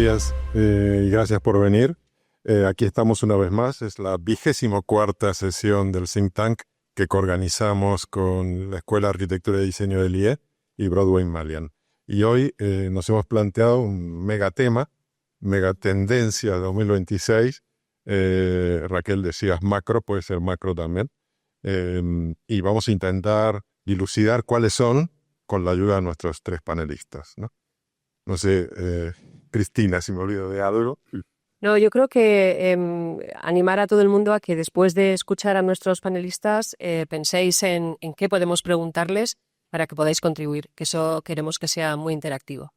gracias y gracias por venir. Aquí estamos una vez más. Es la 24ª sesión del Think Tank que coorganizamos con la Escuela de Arquitectura y Diseño del IE y Broadway Malian. Y hoy nos hemos planteado un megatema, megatendencia 2026. Raquel, decías macro, puede ser macro también. Y vamos a intentar dilucidar cuáles son con la ayuda de nuestros tres panelistas, ¿no? No sé, Cristina, si me olvido de algo. No, yo creo que animar a todo el mundo a que después de escuchar a nuestros panelistas penséis en qué podemos preguntarles para que podáis contribuir, que eso queremos que sea muy interactivo.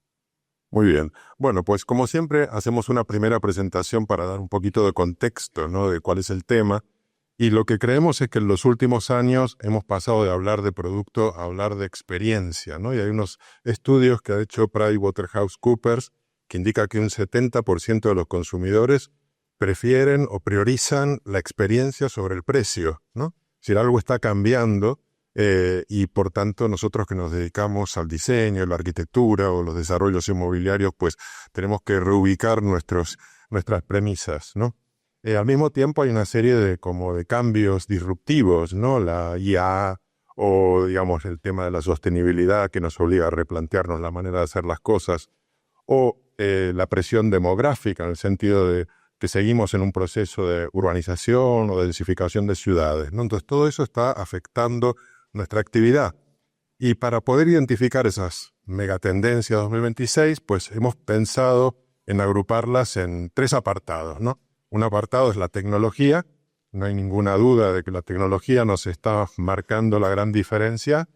Muy bien. Bueno, pues como siempre hacemos una primera presentación para dar un poquito de contexto, ¿no? De cuál es el tema. Y lo que creemos es que en los últimos años hemos pasado de hablar de producto a hablar de experiencia, ¿no? Y hay unos estudios que ha hecho PricewaterhouseCoopers que indica que un 70% de los consumidores prefieren o priorizan la experiencia sobre el precio, ¿no? Si algo está cambiando y por tanto nosotros que nos dedicamos al diseño, la arquitectura o los desarrollos inmobiliarios, pues tenemos que reubicar nuestras premisas, ¿no? Al mismo tiempo hay una serie de cambios disruptivos, ¿no? La IA o, digamos, el tema de la sostenibilidad que nos obliga a replantearnos la manera de hacer las cosas, o la presión demográfica en el sentido de que seguimos en un proceso de urbanización o de densificación de ciudades, ¿no? Entonces todo eso está afectando nuestra actividad. Y para poder identificar esas megatendencias 2026, pues hemos pensado en agruparlas en tres apartados, ¿no? Un apartado es la tecnología. No hay ninguna duda de que la tecnología nos está marcando la gran diferencia.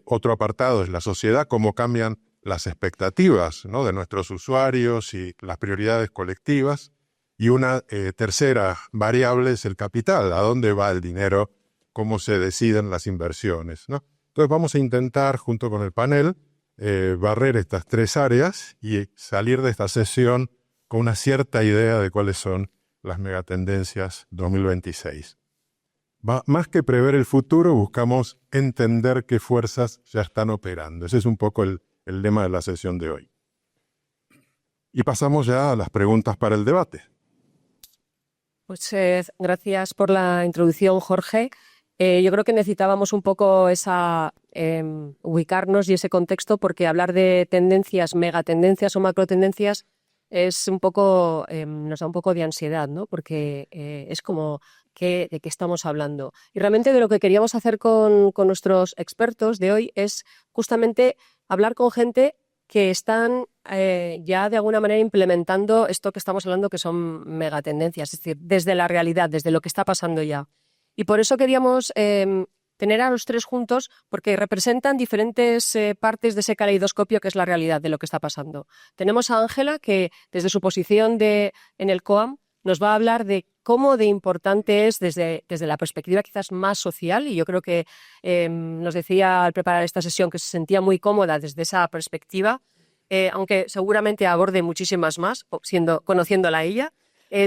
Otro apartado es la sociedad, cómo cambian las expectativas, ¿no? De nuestros usuarios y las prioridades colectivas. Y una tercera variable es el capital, a dónde va el dinero, cómo se deciden las inversiones, ¿no? Entonces vamos a intentar, junto con el panel, barrer estas tres áreas y salir de esta sesión con una cierta idea de cuáles son las megatendencias 2026. Más que prever el futuro, buscamos entender qué fuerzas ya están operando. Ese es un poco el lema de la sesión de hoy. Y pasamos ya a las preguntas para el debate. Pues gracias por la introducción, Jorge. Yo creo que necesitábamos un poco ubicarnos y ese contexto, porque hablar de tendencias, megatendencias o macrotendencias es un poco, nos da un poco de ansiedad, ¿no? Porque es como de qué estamos hablando. Y realmente de lo que queríamos hacer con nuestros expertos de hoy es justamente hablar con gente que están ya de alguna manera implementando esto que estamos hablando, que son megatendencias, es decir, desde la realidad, desde lo que está pasando ya. Y por eso queríamos tener a los tres juntos, porque representan diferentes partes de ese caleidoscopio que es la realidad de lo que está pasando. Tenemos a Ángela, que desde su posición en el COAM nos va a hablar de cómo de importante es desde la perspectiva quizás más social, y yo creo que nos decía al preparar esta sesión que se sentía muy cómoda desde esa perspectiva, aunque seguramente aborde muchísimas más, conociéndola a ella.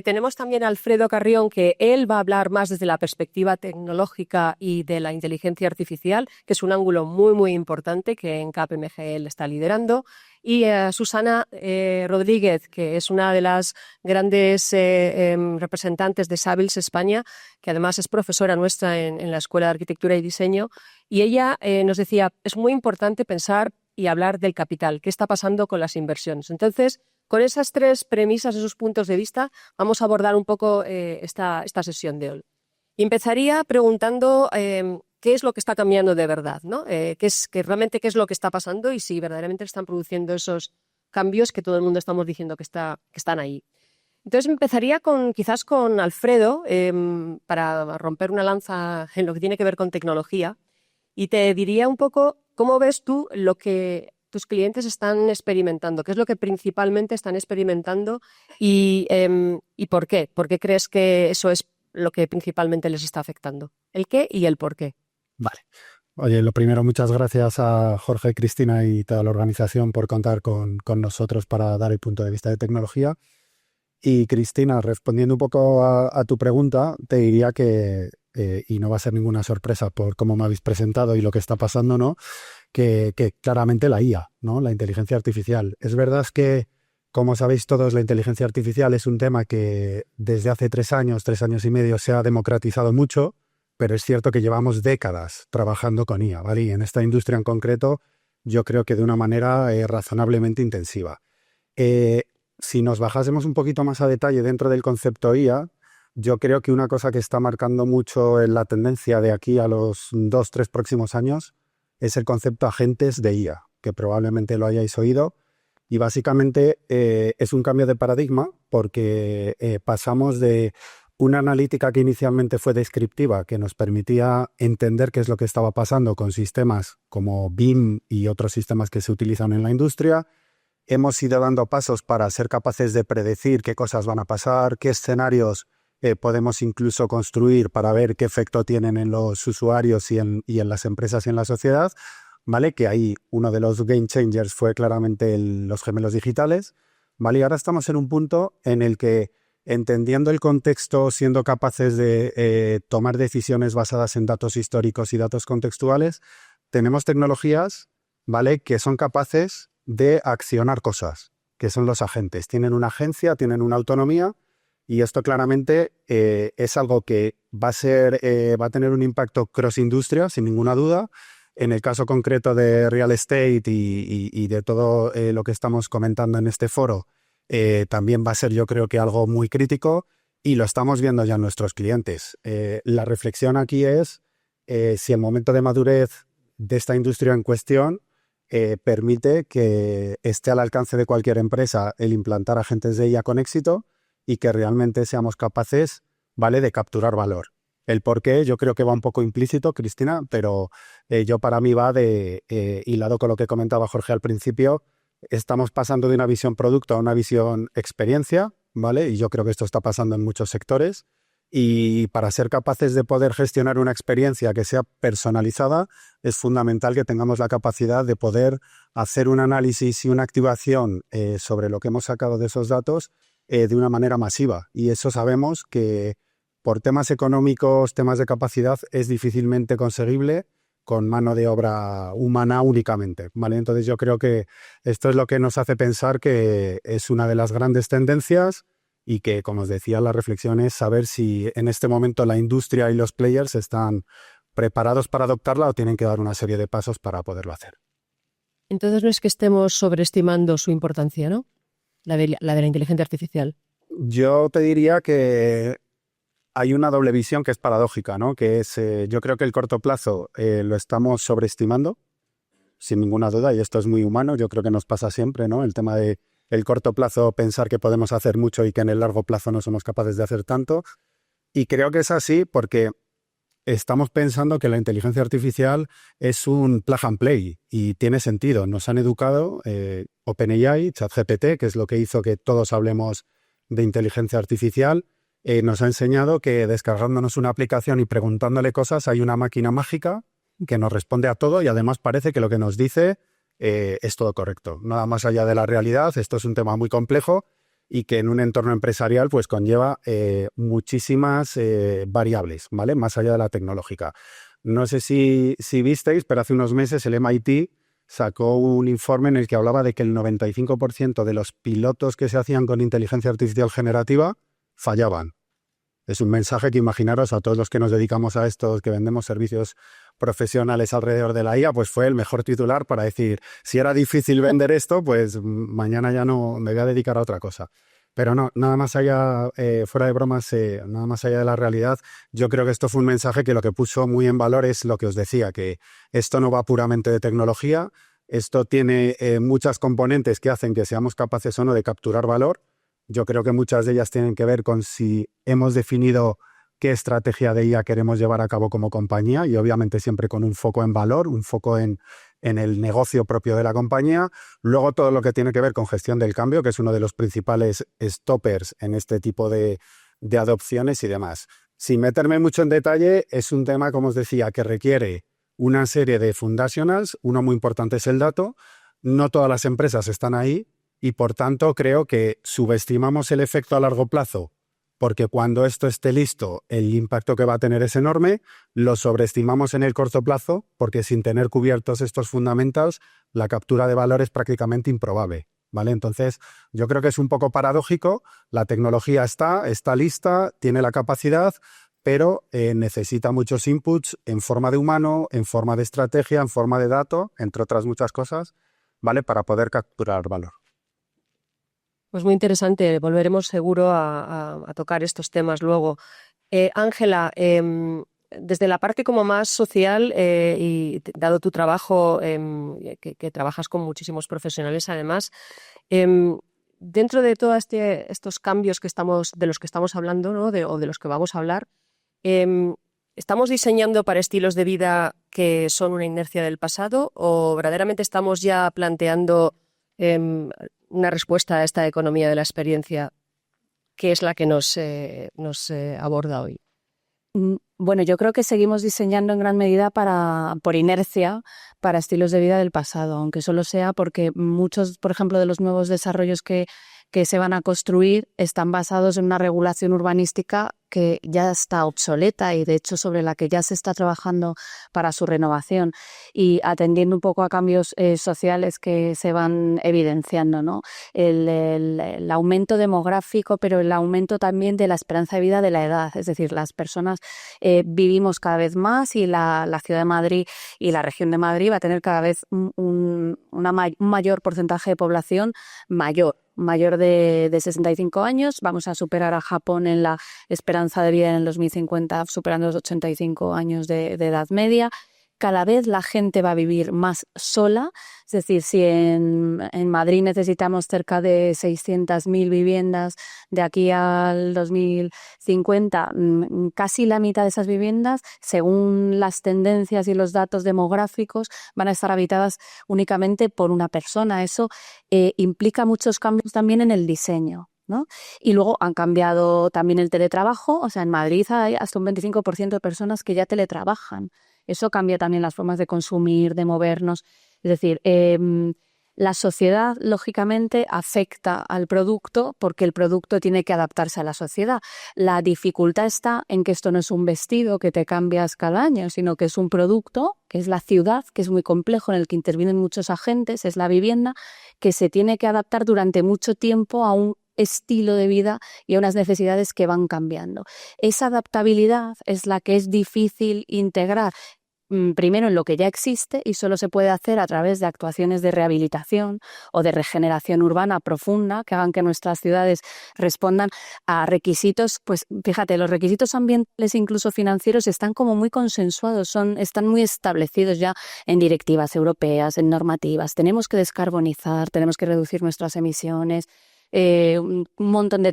Tenemos también a Alfredo Carrión, que él va a hablar más desde la perspectiva tecnológica y de la inteligencia artificial, que es un ángulo muy, muy importante que en KPMG él está liderando. Y Susana Rodríguez, que es una de las grandes representantes de Savills España, que además es profesora nuestra en la Escuela de Arquitectura y Diseño. Y ella nos decía, es muy importante pensar y hablar del capital, qué está pasando con las inversiones. Entonces, con esas tres premisas, esos puntos de vista, vamos a abordar un poco esta sesión de hoy. Y empezaría preguntando qué es lo que está cambiando de verdad, ¿no? Realmente qué es lo que está pasando y si verdaderamente están produciendo esos cambios que todo el mundo estamos diciendo que están ahí. Entonces empezaría quizás con Alfredo para romper una lanza en lo que tiene que ver con tecnología, y te diría un poco cómo ves tú lo que tus clientes están experimentando, qué es lo que principalmente están experimentando y por qué. ¿Por qué crees que eso es lo que principalmente les está afectando? ¿El qué y el por qué? Vale. Oye, lo primero, muchas gracias a Jorge, Cristina y toda la organización por contar con nosotros para dar el punto de vista de tecnología. Y Cristina, respondiendo un poco a tu pregunta, te diría que, y no va a ser ninguna sorpresa por cómo me habéis presentado y lo que está pasando, ¿no? Que claramente la IA, ¿no? La inteligencia artificial. Es verdad que Como sabéis todos, la inteligencia artificial es un tema que desde hace 3 años y medio se ha democratizado mucho, pero es cierto que llevamos décadas trabajando con IA, ¿vale? Y en esta industria en concreto, yo creo que de una manera razonablemente intensiva. Si nos bajásemos un poquito más a detalle dentro del concepto IA, yo creo que una cosa que está marcando mucho en la tendencia de aquí a los 2, 3 próximos años es el concepto agentes de IA, que probablemente lo hayáis oído. Y básicamente es un cambio de paradigma porque pasamos de una analítica que inicialmente fue descriptiva, que nos permitía entender qué es lo que estaba pasando con sistemas como BIM y otros sistemas que se utilizan en la industria. Hemos ido dando pasos para ser capaces de predecir qué cosas van a pasar, qué escenarios podemos incluso construir para ver qué efecto tienen en los usuarios y en las empresas y en la sociedad, ¿vale? Que ahí uno de los game changers fue claramente los gemelos digitales, ¿vale? Y ahora estamos en un punto en el que, entendiendo el contexto, siendo capaces de tomar decisiones basadas en datos históricos y datos contextuales, tenemos tecnologías, ¿vale?, que son capaces de accionar cosas, que son los agentes. Tienen una agencia, tienen una autonomía, y esto claramente es algo que va a tener un impacto cross-industria, sin ninguna duda. En el caso concreto de real estate y de todo lo que estamos comentando en este foro, también va a ser, yo creo, que algo muy crítico, y lo estamos viendo ya en nuestros clientes. La reflexión aquí es si el momento de madurez de esta industria en cuestión permite que esté al alcance de cualquier empresa el implantar agentes de IA con éxito y que realmente seamos capaces, ¿vale?, de capturar valor. El por qué yo creo que va un poco implícito, Cristina, pero yo para mí va hilado con lo que comentaba Jorge al principio. Estamos pasando de una visión producto a una visión experiencia, ¿vale? Y yo creo que esto está pasando en muchos sectores. Y para ser capaces de poder gestionar una experiencia que sea personalizada, es fundamental que tengamos la capacidad de poder hacer un análisis y una activación sobre lo que hemos sacado de esos datos de una manera masiva. Y eso sabemos que por temas económicos, temas de capacidad, es difícilmente conseguible con mano de obra humana únicamente, ¿vale? Entonces yo creo que esto es lo que nos hace pensar que es una de las grandes tendencias y que, como os decía, la reflexión es saber si en este momento la industria y los players están preparados para adoptarla o tienen que dar una serie de pasos para poderlo hacer. Entonces no es que estemos sobreestimando su importancia, ¿no? La de la inteligencia artificial. Yo te diría que hay una doble visión que es paradójica, ¿no? Que es, yo creo que el corto plazo lo estamos sobreestimando, sin ninguna duda, y esto es muy humano, yo creo que nos pasa siempre, ¿no? El tema de el corto plazo, pensar que podemos hacer mucho y que en el largo plazo no somos capaces de hacer tanto. Y creo que es así porque estamos pensando que la inteligencia artificial es un plug and play y tiene sentido. Nos han educado OpenAI, ChatGPT, que es lo que hizo que todos hablemos de inteligencia artificial, nos ha enseñado que descargándonos una aplicación y preguntándole cosas hay una máquina mágica que nos responde a todo y además parece que lo que nos dice es todo correcto. Nada más allá de la realidad, esto es un tema muy complejo y que en un entorno empresarial pues conlleva muchísimas variables, ¿vale? Más allá de la tecnológica. No sé si visteis, pero hace unos meses el MIT sacó un informe en el que hablaba de que el 95% de los pilotos que se hacían con inteligencia artificial generativa fallaban. Es un mensaje que imaginaros a todos los que nos dedicamos a esto, que vendemos servicios profesionales alrededor de la IA, pues fue el mejor titular para decir, si era difícil vender esto, pues mañana ya no me voy a dedicar a otra cosa. Pero no, nada más allá, fuera de bromas, nada más allá de la realidad, yo creo que esto fue un mensaje que lo que puso muy en valor es lo que os decía, que esto no va puramente de tecnología, esto tiene muchas componentes que hacen que seamos capaces o no de capturar valor. Yo creo que muchas de ellas tienen que ver con si hemos definido qué estrategia de IA queremos llevar a cabo como compañía y obviamente siempre con un foco en valor, un foco en el negocio propio de la compañía. Luego todo lo que tiene que ver con gestión del cambio, que es uno de los principales stoppers en este tipo de adopciones y demás. Sin meterme mucho en detalle, es un tema, como os decía, que requiere una serie de fundacionals. Uno muy importante es el dato. No todas las empresas están ahí. Y por tanto creo que subestimamos el efecto a largo plazo porque cuando esto esté listo el impacto que va a tener es enorme, lo sobreestimamos en el corto plazo porque sin tener cubiertos estos fundamentals la captura de valor es prácticamente improbable. ¿vale? Entonces, yo creo que es un poco paradójico. La tecnología está lista, tiene la capacidad, pero necesita muchos inputs en forma de humano, en forma de estrategia, en forma de dato, entre otras muchas cosas, ¿vale? Para poder capturar valor. Pues muy interesante, volveremos seguro a tocar estos temas luego. Ángela, desde la parte como más social dado tu trabajo, que trabajas con muchísimos profesionales además, dentro de todos estos cambios de los que estamos hablando, ¿no? o de los que vamos a hablar, ¿estamos diseñando para estilos de vida que son una inercia del pasado o verdaderamente estamos ya planteando una respuesta a esta economía de la experiencia que es la que nos aborda hoy? Bueno, yo creo que seguimos diseñando en gran medida por inercia para estilos de vida del pasado, aunque solo sea porque muchos, por ejemplo, de los nuevos desarrollos que se van a construir están basados en una regulación urbanística que ya está obsoleta y de hecho sobre la que ya se está trabajando para su renovación y atendiendo un poco a cambios sociales que se van evidenciando, ¿no? El aumento demográfico, pero el aumento también de la esperanza de vida de la edad, es decir, las personas vivimos cada vez más y la ciudad de Madrid y la región de Madrid va a tener cada vez un mayor porcentaje de población mayor de 65 años. Vamos a superar a Japón en la esperanza de vida en el 2050, superando los 85 años de edad media. Cada vez la gente va a vivir más sola, es decir, si en Madrid necesitamos cerca de 600.000 viviendas de aquí al 2050, casi la mitad de esas viviendas, según las tendencias y los datos demográficos, van a estar habitadas únicamente por una persona. Eso implica muchos cambios también en el diseño, ¿no? Y luego han cambiado también el teletrabajo, o sea, en Madrid hay hasta un 25% de personas que ya teletrabajan. Eso cambia también las formas de consumir, de movernos. Es decir, la sociedad, lógicamente, afecta al producto porque el producto tiene que adaptarse a la sociedad. La dificultad está en que esto no es un vestido que te cambias cada año, sino que es un producto, que es la ciudad, que es muy complejo, en el que intervienen muchos agentes, es la vivienda, que se tiene que adaptar durante mucho tiempo a un estilo de vida y a unas necesidades que van cambiando. Esa adaptabilidad es la que es difícil integrar primero en lo que ya existe y solo se puede hacer a través de actuaciones de rehabilitación o de regeneración urbana profunda que hagan que nuestras ciudades respondan a requisitos, pues fíjate, los requisitos ambientales e incluso financieros están como muy consensuados, están muy establecidos ya en directivas europeas, en normativas. Tenemos que descarbonizar, tenemos que reducir nuestras emisiones. Un montón de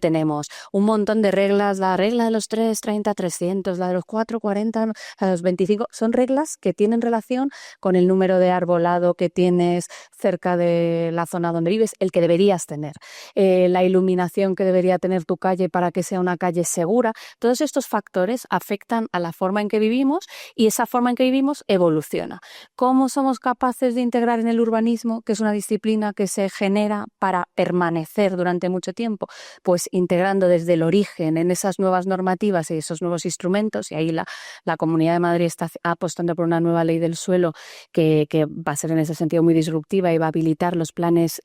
reglas, la regla de los 3, 30, 300, la de los 4, 40, a los 25, son reglas que tienen relación con el número de arbolado que tienes cerca de la zona donde vives, el que deberías tener, la iluminación que debería tener tu calle para que sea una calle segura. Todos estos factores afectan a la forma en que vivimos y esa forma en que vivimos evoluciona. ¿Cómo somos capaces de integrar en el urbanismo, que es una disciplina que se genera para permanecer durante mucho tiempo? Pues integrando desde el origen en esas nuevas normativas y esos nuevos instrumentos, y ahí la Comunidad de Madrid está apostando por una nueva ley del suelo que va a ser en ese sentido muy disruptiva y va a habilitar los planes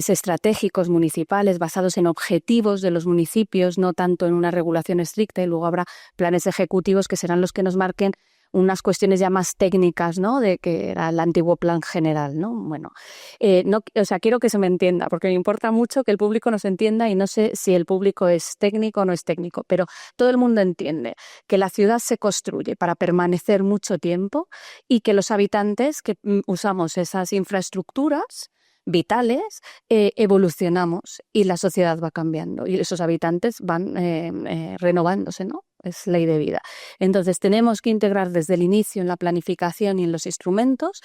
estratégicos municipales basados en objetivos de los municipios, no tanto en una regulación estricta, y luego habrá planes ejecutivos que serán los que nos marquen unas cuestiones ya más técnicas, ¿no? De que era el antiguo plan general, ¿no? Bueno, quiero que se me entienda, porque me importa mucho que el público nos entienda y no sé si el público es técnico o no es técnico, pero todo el mundo entiende que la ciudad se construye para permanecer mucho tiempo y que los habitantes que usamos esas infraestructuras vitales, evolucionamos y la sociedad va cambiando y esos habitantes van renovándose, ¿no? Es ley de vida. Entonces tenemos que integrar desde el inicio en la planificación y en los instrumentos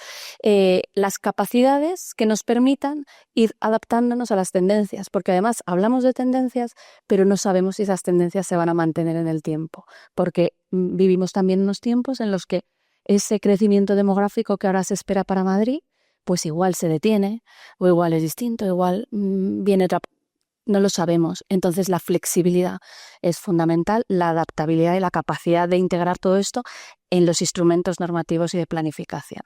las capacidades que nos permitan ir adaptándonos a las tendencias, porque además hablamos de tendencias, pero no sabemos si esas tendencias se van a mantener en el tiempo, porque vivimos también unos tiempos en los que ese crecimiento demográfico que ahora se espera para Madrid, pues igual se detiene, o igual es distinto, igual viene otra. No lo sabemos. Entonces la flexibilidad es fundamental, la adaptabilidad y la capacidad de integrar todo esto en los instrumentos normativos y de planificación.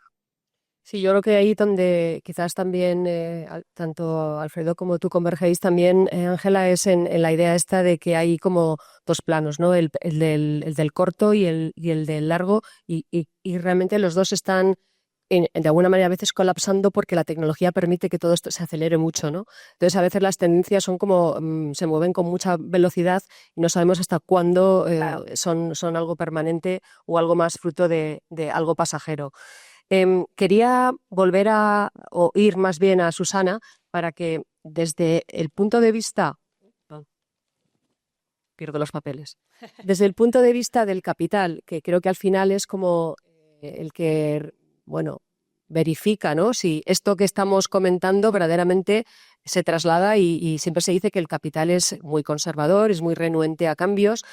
Sí, yo creo que ahí donde quizás también tanto Alfredo como tú convergéis también, Ángela, es en la idea esta de que hay como dos planos, ¿no? El del corto y el del largo, y realmente los dos están de alguna manera a veces colapsando porque la tecnología permite que todo esto se acelere mucho, ¿no? Entonces a veces las tendencias son como se mueven con mucha velocidad y no sabemos hasta cuándo son algo permanente o algo más fruto de algo pasajero. Quería volver o ir más bien a Susana para que desde el punto de vista, perdón, pierdo los papeles, desde el punto de vista del capital, que creo que al final es como el que, bueno, verifica, ¿no? Si esto que estamos comentando verdaderamente se traslada y siempre se dice que el capital es muy conservador, es muy renuente a cambios.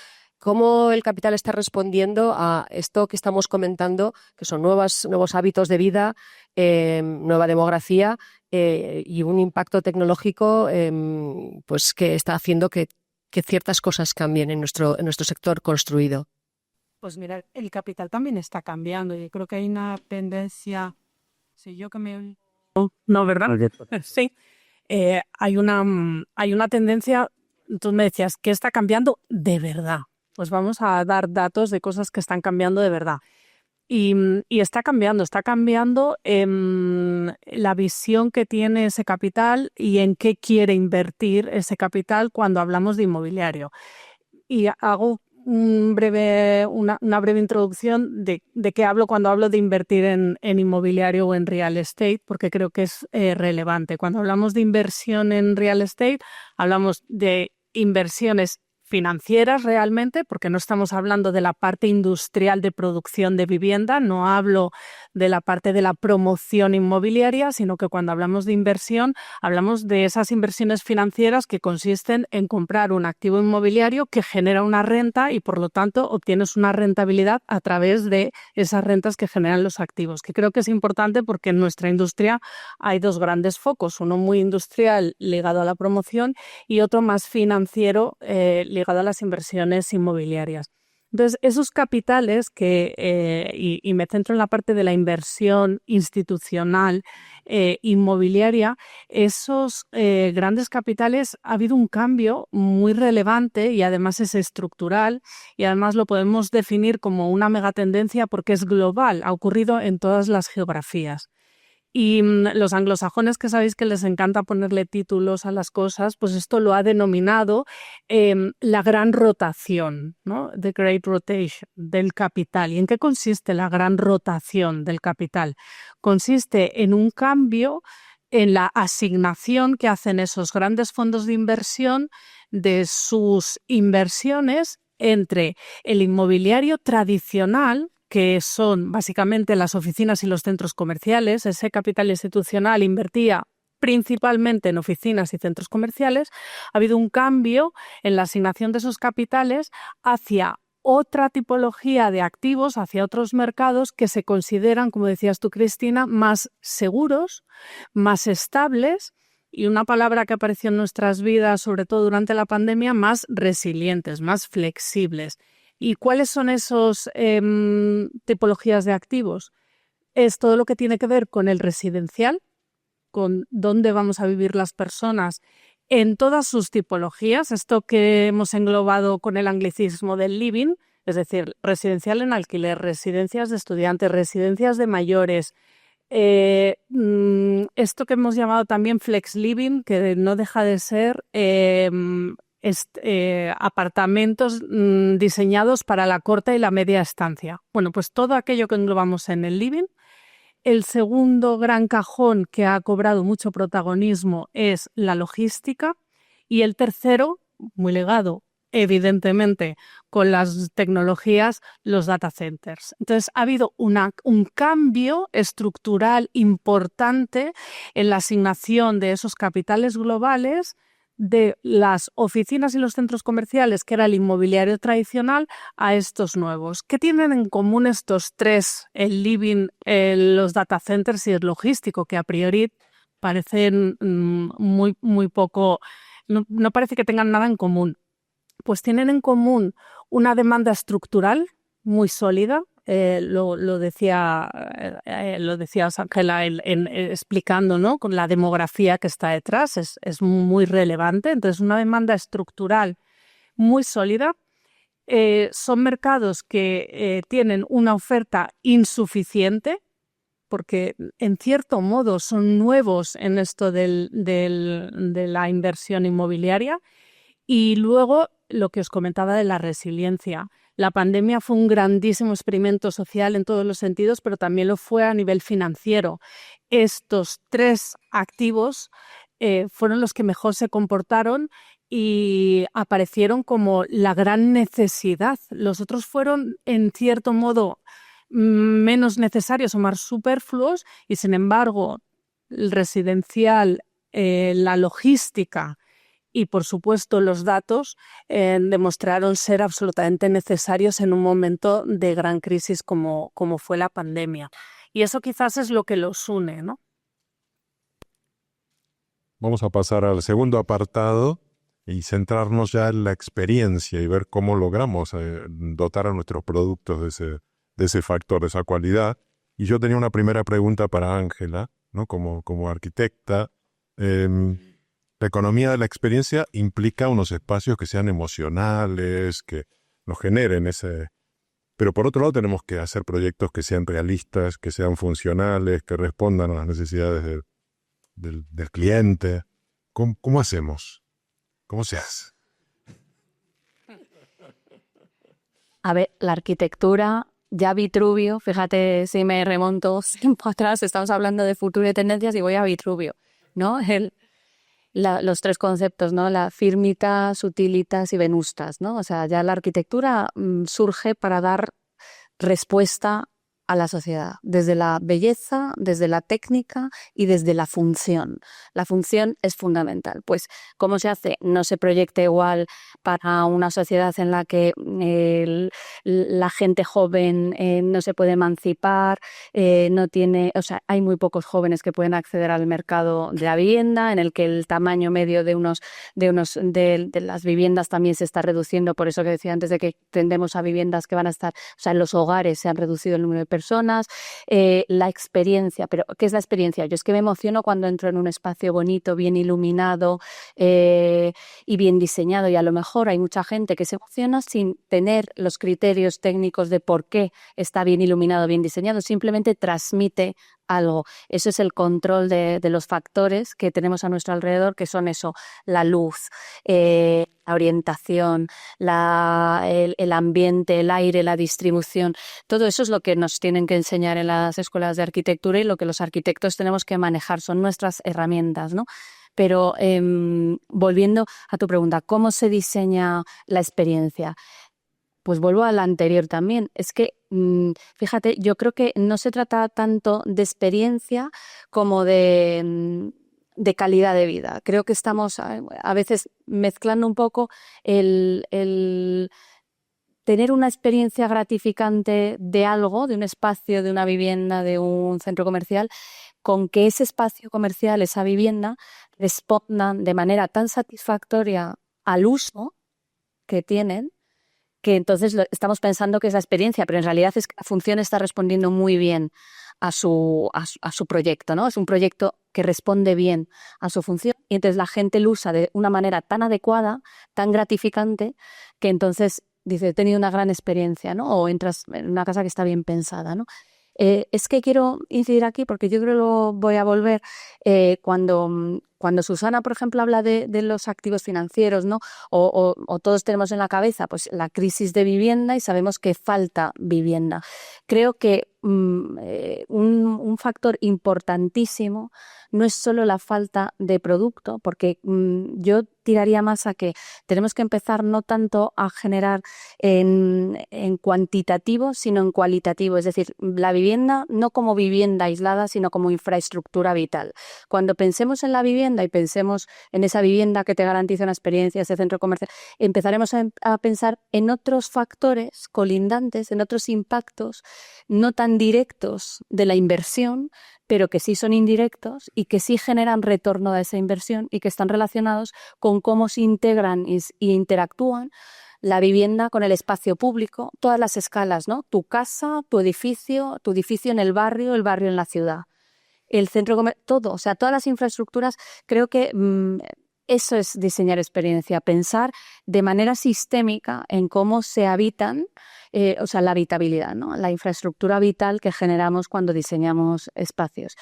¿Cómo el capital está respondiendo a esto que estamos comentando, que son nuevos hábitos de vida, nueva demografía y un impacto tecnológico pues que está haciendo que ciertas cosas cambien en nuestro sector construido? Pues mira, el capital también está cambiando y creo que hay una tendencia, si yo que me... No, ¿verdad? Sí. Hay una tendencia, tú me decías, que está cambiando de verdad. Pues vamos a dar datos de cosas que están cambiando de verdad. Y está cambiando la visión que tiene ese capital y en qué quiere invertir ese capital cuando hablamos de inmobiliario. Y hago una breve introducción de qué hablo cuando hablo de invertir en inmobiliario o en real estate, porque creo que es relevante. Cuando hablamos de inversión en real estate, hablamos de inversiones financieras realmente, porque no estamos hablando de la parte industrial de producción de vivienda, no hablo de la parte de la promoción inmobiliaria, sino que cuando hablamos de inversión, hablamos de esas inversiones financieras que consisten en comprar un activo inmobiliario que genera una renta y por lo tanto obtienes una rentabilidad a través de esas rentas que generan los activos, que creo que es importante porque en nuestra industria hay dos grandes focos, uno muy industrial ligado a la promoción y otro más financiero ligado a las inversiones inmobiliarias. Entonces, esos capitales y me centro en la parte de la inversión institucional inmobiliaria, esos grandes capitales ha habido un cambio muy relevante y además es estructural y además lo podemos definir como una megatendencia porque es global, ha ocurrido en todas las geografías. Y los anglosajones, que sabéis que les encanta ponerle títulos a las cosas, pues esto lo ha denominado la gran rotación, ¿no? The Great Rotation del capital. ¿Y en qué consiste la gran rotación del capital? Consiste en un cambio en la asignación que hacen esos grandes fondos de inversión de sus inversiones entre el inmobiliario tradicional, que son básicamente las oficinas y los centros comerciales. Ese capital institucional invertía principalmente en oficinas y centros comerciales. Ha habido un cambio en la asignación de esos capitales hacia otra tipología de activos, hacia otros mercados que se consideran, como decías tú, Cristina, más seguros, más estables y una palabra que apareció en nuestras vidas, sobre todo durante la pandemia, más resilientes, más flexibles. ¿Y cuáles son esas tipologías de activos? Es todo lo que tiene que ver con el residencial, con dónde vamos a vivir las personas en todas sus tipologías, esto que hemos englobado con el anglicismo del living, es decir, residencial en alquiler, residencias de estudiantes, residencias de mayores, esto que hemos llamado también flex living, que no deja de ser apartamentos diseñados para la corta y la media estancia. Bueno, pues todo aquello que englobamos en el living. El segundo gran cajón que ha cobrado mucho protagonismo es la logística y el tercero, muy ligado evidentemente con las tecnologías, los data centers. Entonces ha habido un cambio estructural importante en la asignación de esos capitales globales de las oficinas y los centros comerciales, que era el inmobiliario tradicional, a estos nuevos. ¿Qué tienen en común estos tres? El living, los data centers y el logístico, que a priori parecen muy poco, no parece que tengan nada en común. Pues tienen en común una demanda estructural muy sólida. lo decías, Ángela, explicando, ¿no? Con la demografía que está detrás, es muy relevante. Entonces, una demanda estructural muy sólida. Son mercados que tienen una oferta insuficiente, porque en cierto modo son nuevos en esto de la inversión inmobiliaria. Y luego lo que os comentaba de la resiliencia. La pandemia fue un grandísimo experimento social en todos los sentidos, pero también lo fue a nivel financiero. Estos tres activos fueron los que mejor se comportaron y aparecieron como la gran necesidad. Los otros fueron, en cierto modo, menos necesarios o más superfluos, y sin embargo, el residencial, la logística y, por supuesto, los datos demostraron ser absolutamente necesarios en un momento de gran crisis como fue la pandemia. Y eso quizás es lo que los une, ¿no? Vamos a pasar al segundo apartado y centrarnos ya en la experiencia y ver cómo logramos dotar a nuestros productos de ese factor, de esa cualidad. Y yo tenía una primera pregunta para Ángela, ¿no? Como arquitecta. La economía de la experiencia implica unos espacios que sean emocionales, que nos generen ese... Pero por otro lado tenemos que hacer proyectos que sean realistas, que sean funcionales, que respondan a las necesidades del cliente. ¿Cómo hacemos? ¿Cómo se hace? A ver, la arquitectura, ya Vitruvio, fíjate si me remonto tiempo atrás, estamos hablando de futuro y tendencias y voy a Vitruvio, ¿no? Los tres conceptos, ¿no? La firmitas, utilitas y venustas, ¿no? O sea, ya la arquitectura surge para dar respuesta a la sociedad, desde la belleza, desde la técnica y desde la función. La función es fundamental. Pues, ¿cómo se hace? No se proyecta igual para una sociedad en la que la gente joven no se puede emancipar, no tiene, o sea, hay muy pocos jóvenes que pueden acceder al mercado de la vivienda, en el que el tamaño medio de las viviendas también se está reduciendo. Por eso que decía antes de que tendemos a viviendas que van a estar, o sea, en los hogares se han reducido el número de personas, la experiencia. Pero, ¿qué es la experiencia? Yo es que me emociono cuando entro en un espacio bonito, bien iluminado y bien diseñado, y a lo mejor hay mucha gente que se emociona sin tener los criterios técnicos de por qué está bien iluminado, bien diseñado, simplemente transmite algo. Eso es el control de los factores que tenemos a nuestro alrededor, que son eso, la luz, la orientación, el ambiente, el aire, la distribución. Todo eso es lo que nos tienen que enseñar en las escuelas de arquitectura y lo que los arquitectos tenemos que manejar, son nuestras herramientas, ¿no? Pero volviendo a tu pregunta, ¿cómo se diseña la experiencia? Pues vuelvo a la anterior también. Es que, fíjate, yo creo que no se trata tanto de experiencia como de calidad de vida. Creo que estamos a veces mezclando un poco el tener una experiencia gratificante de algo, de un espacio, de una vivienda, de un centro comercial, con que ese espacio comercial, esa vivienda, respondan de manera tan satisfactoria al uso que tienen, que entonces estamos pensando que es la experiencia, pero en realidad es que la función está respondiendo muy bien a su proyecto, ¿no? Es un proyecto que responde bien a su función y entonces la gente lo usa de una manera tan adecuada, tan gratificante, que entonces dice, he tenido una gran experiencia, ¿no? O entras en una casa que está bien pensada, ¿no? Es que quiero incidir aquí porque yo creo que lo voy a volver cuando Susana, por ejemplo, habla de los activos financieros, ¿no? O todos tenemos en la cabeza pues la crisis de vivienda y sabemos que falta vivienda. Creo que un factor importantísimo no es solo la falta de producto, porque yo tiraría más a que tenemos que empezar no tanto a generar en cuantitativo, sino en cualitativo. Es decir, la vivienda no como vivienda aislada, sino como infraestructura vital. Cuando pensemos en la vivienda y pensemos en esa vivienda que te garantiza una experiencia, ese centro comercial, empezaremos a pensar en otros factores colindantes, en otros impactos no tan directos de la inversión, pero que sí son indirectos y que sí generan retorno a esa inversión y que están relacionados con cómo se integran e interactúan la vivienda con el espacio público, todas las escalas, ¿no? Tu casa, tu edificio en el barrio en la ciudad, el centro comercial, todo, o sea, todas las infraestructuras. Creo que eso es diseñar experiencia, pensar de manera sistémica en cómo se habitan, o sea, la habitabilidad, ¿no? La infraestructura vital que generamos cuando diseñamos espacios.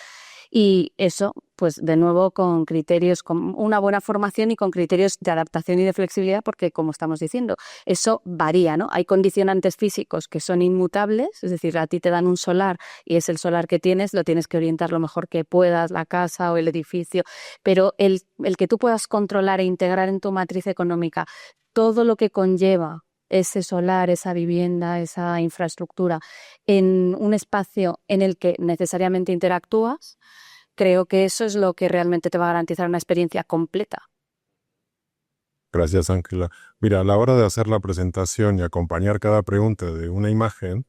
Y eso, pues de nuevo, con criterios, con una buena formación y con criterios de adaptación y de flexibilidad, porque como estamos diciendo, eso varía, ¿no? Hay condicionantes físicos que son inmutables, es decir, a ti te dan un solar y es el solar que tienes, lo tienes que orientar lo mejor que puedas, la casa o el edificio, pero el que tú puedas controlar e integrar en tu matriz económica todo lo que conlleva ese solar, esa vivienda, esa infraestructura en un espacio en el que necesariamente interactúas, creo que eso es lo que realmente te va a garantizar una experiencia completa. Gracias, Ángela. Mira, a la hora de hacer la presentación y acompañar cada pregunta de una imagen,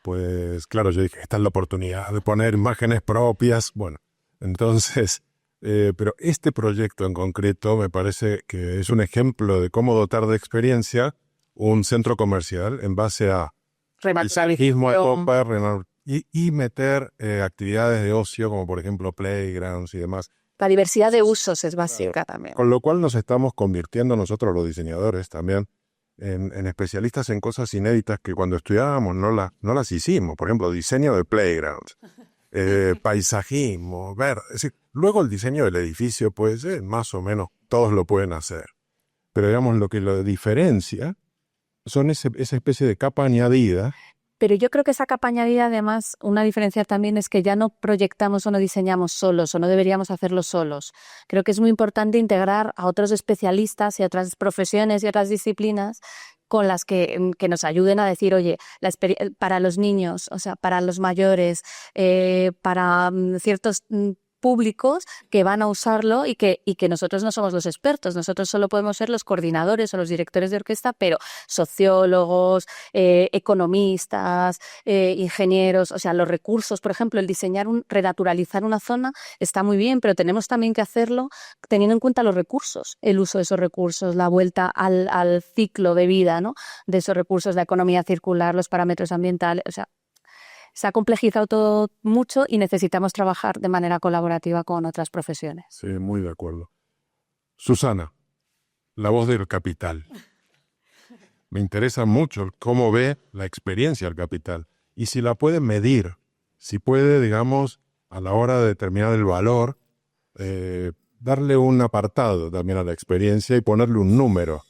pues claro, yo dije, esta es la oportunidad de poner imágenes propias. Bueno, entonces, pero este proyecto en concreto me parece que es un ejemplo de cómo dotar de experiencia un centro comercial en base a paisajismo y meter actividades de ocio como por ejemplo playgrounds y demás. La diversidad de usos es básica también. Con lo cual nos estamos convirtiendo nosotros los diseñadores también en especialistas en cosas inéditas que cuando estudiábamos no las hicimos. Por ejemplo, diseño de playgrounds, paisajismo, ver. Es decir, luego el diseño del edificio, pues más o menos todos lo pueden hacer. Pero digamos lo que lo diferencia son esa especie de capa añadida. Pero yo creo que esa capa añadida, además, una diferencia también es que ya no proyectamos o no diseñamos solos o no deberíamos hacerlo solos. Creo que es muy importante integrar a otros especialistas y a otras profesiones y otras disciplinas con las que nos ayuden a decir, oye, para los niños, o sea, para los mayores, para ciertos públicos que van a usarlo y que nosotros no somos los expertos, nosotros solo podemos ser los coordinadores o los directores de orquesta, pero sociólogos, economistas, ingenieros, o sea, los recursos, por ejemplo, el diseñar, renaturalizar una zona está muy bien, pero tenemos también que hacerlo teniendo en cuenta los recursos, el uso de esos recursos, la vuelta al ciclo de vida, ¿no? De esos recursos, la economía circular, los parámetros ambientales, o sea, se ha complejizado todo mucho y necesitamos trabajar de manera colaborativa con otras profesiones. Sí, muy de acuerdo. Susana, la voz del capital. Me interesa mucho cómo ve la experiencia del capital y si la puede medir, si puede, digamos, a la hora de determinar el valor, darle un apartado también a la experiencia y ponerle un número.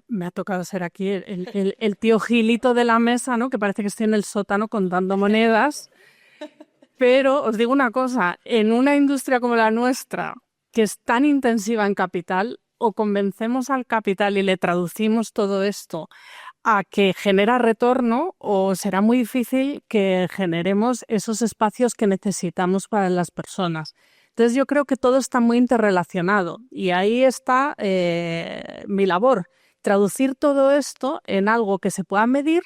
Me ha tocado ser aquí el tío Gilito de la mesa, ¿no? Que parece que estoy en el sótano contando monedas. Pero os digo una cosa, en una industria como la nuestra, que es tan intensiva en capital, o convencemos al capital y le traducimos todo esto a que genera retorno, o será muy difícil que generemos esos espacios que necesitamos para las personas. Entonces yo creo que todo está muy interrelacionado y ahí está mi labor. Traducir todo esto en algo que se pueda medir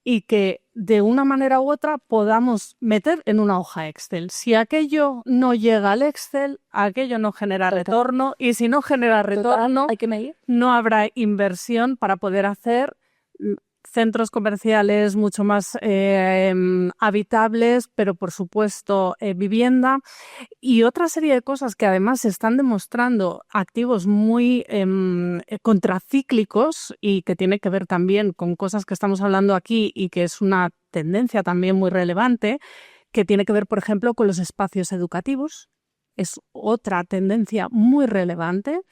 y que de una manera u otra podamos meter en una hoja Excel. Si aquello no llega al Excel, aquello no genera retorno y si no genera retorno, hay que medir. No habrá inversión para poder hacer centros comerciales mucho más habitables, pero por supuesto vivienda y otra serie de cosas que además se están demostrando activos muy contracíclicos y que tiene que ver también con cosas que estamos hablando aquí y que es una tendencia también muy relevante, que tiene que ver, por ejemplo, con los espacios educativos. Es otra tendencia muy relevante.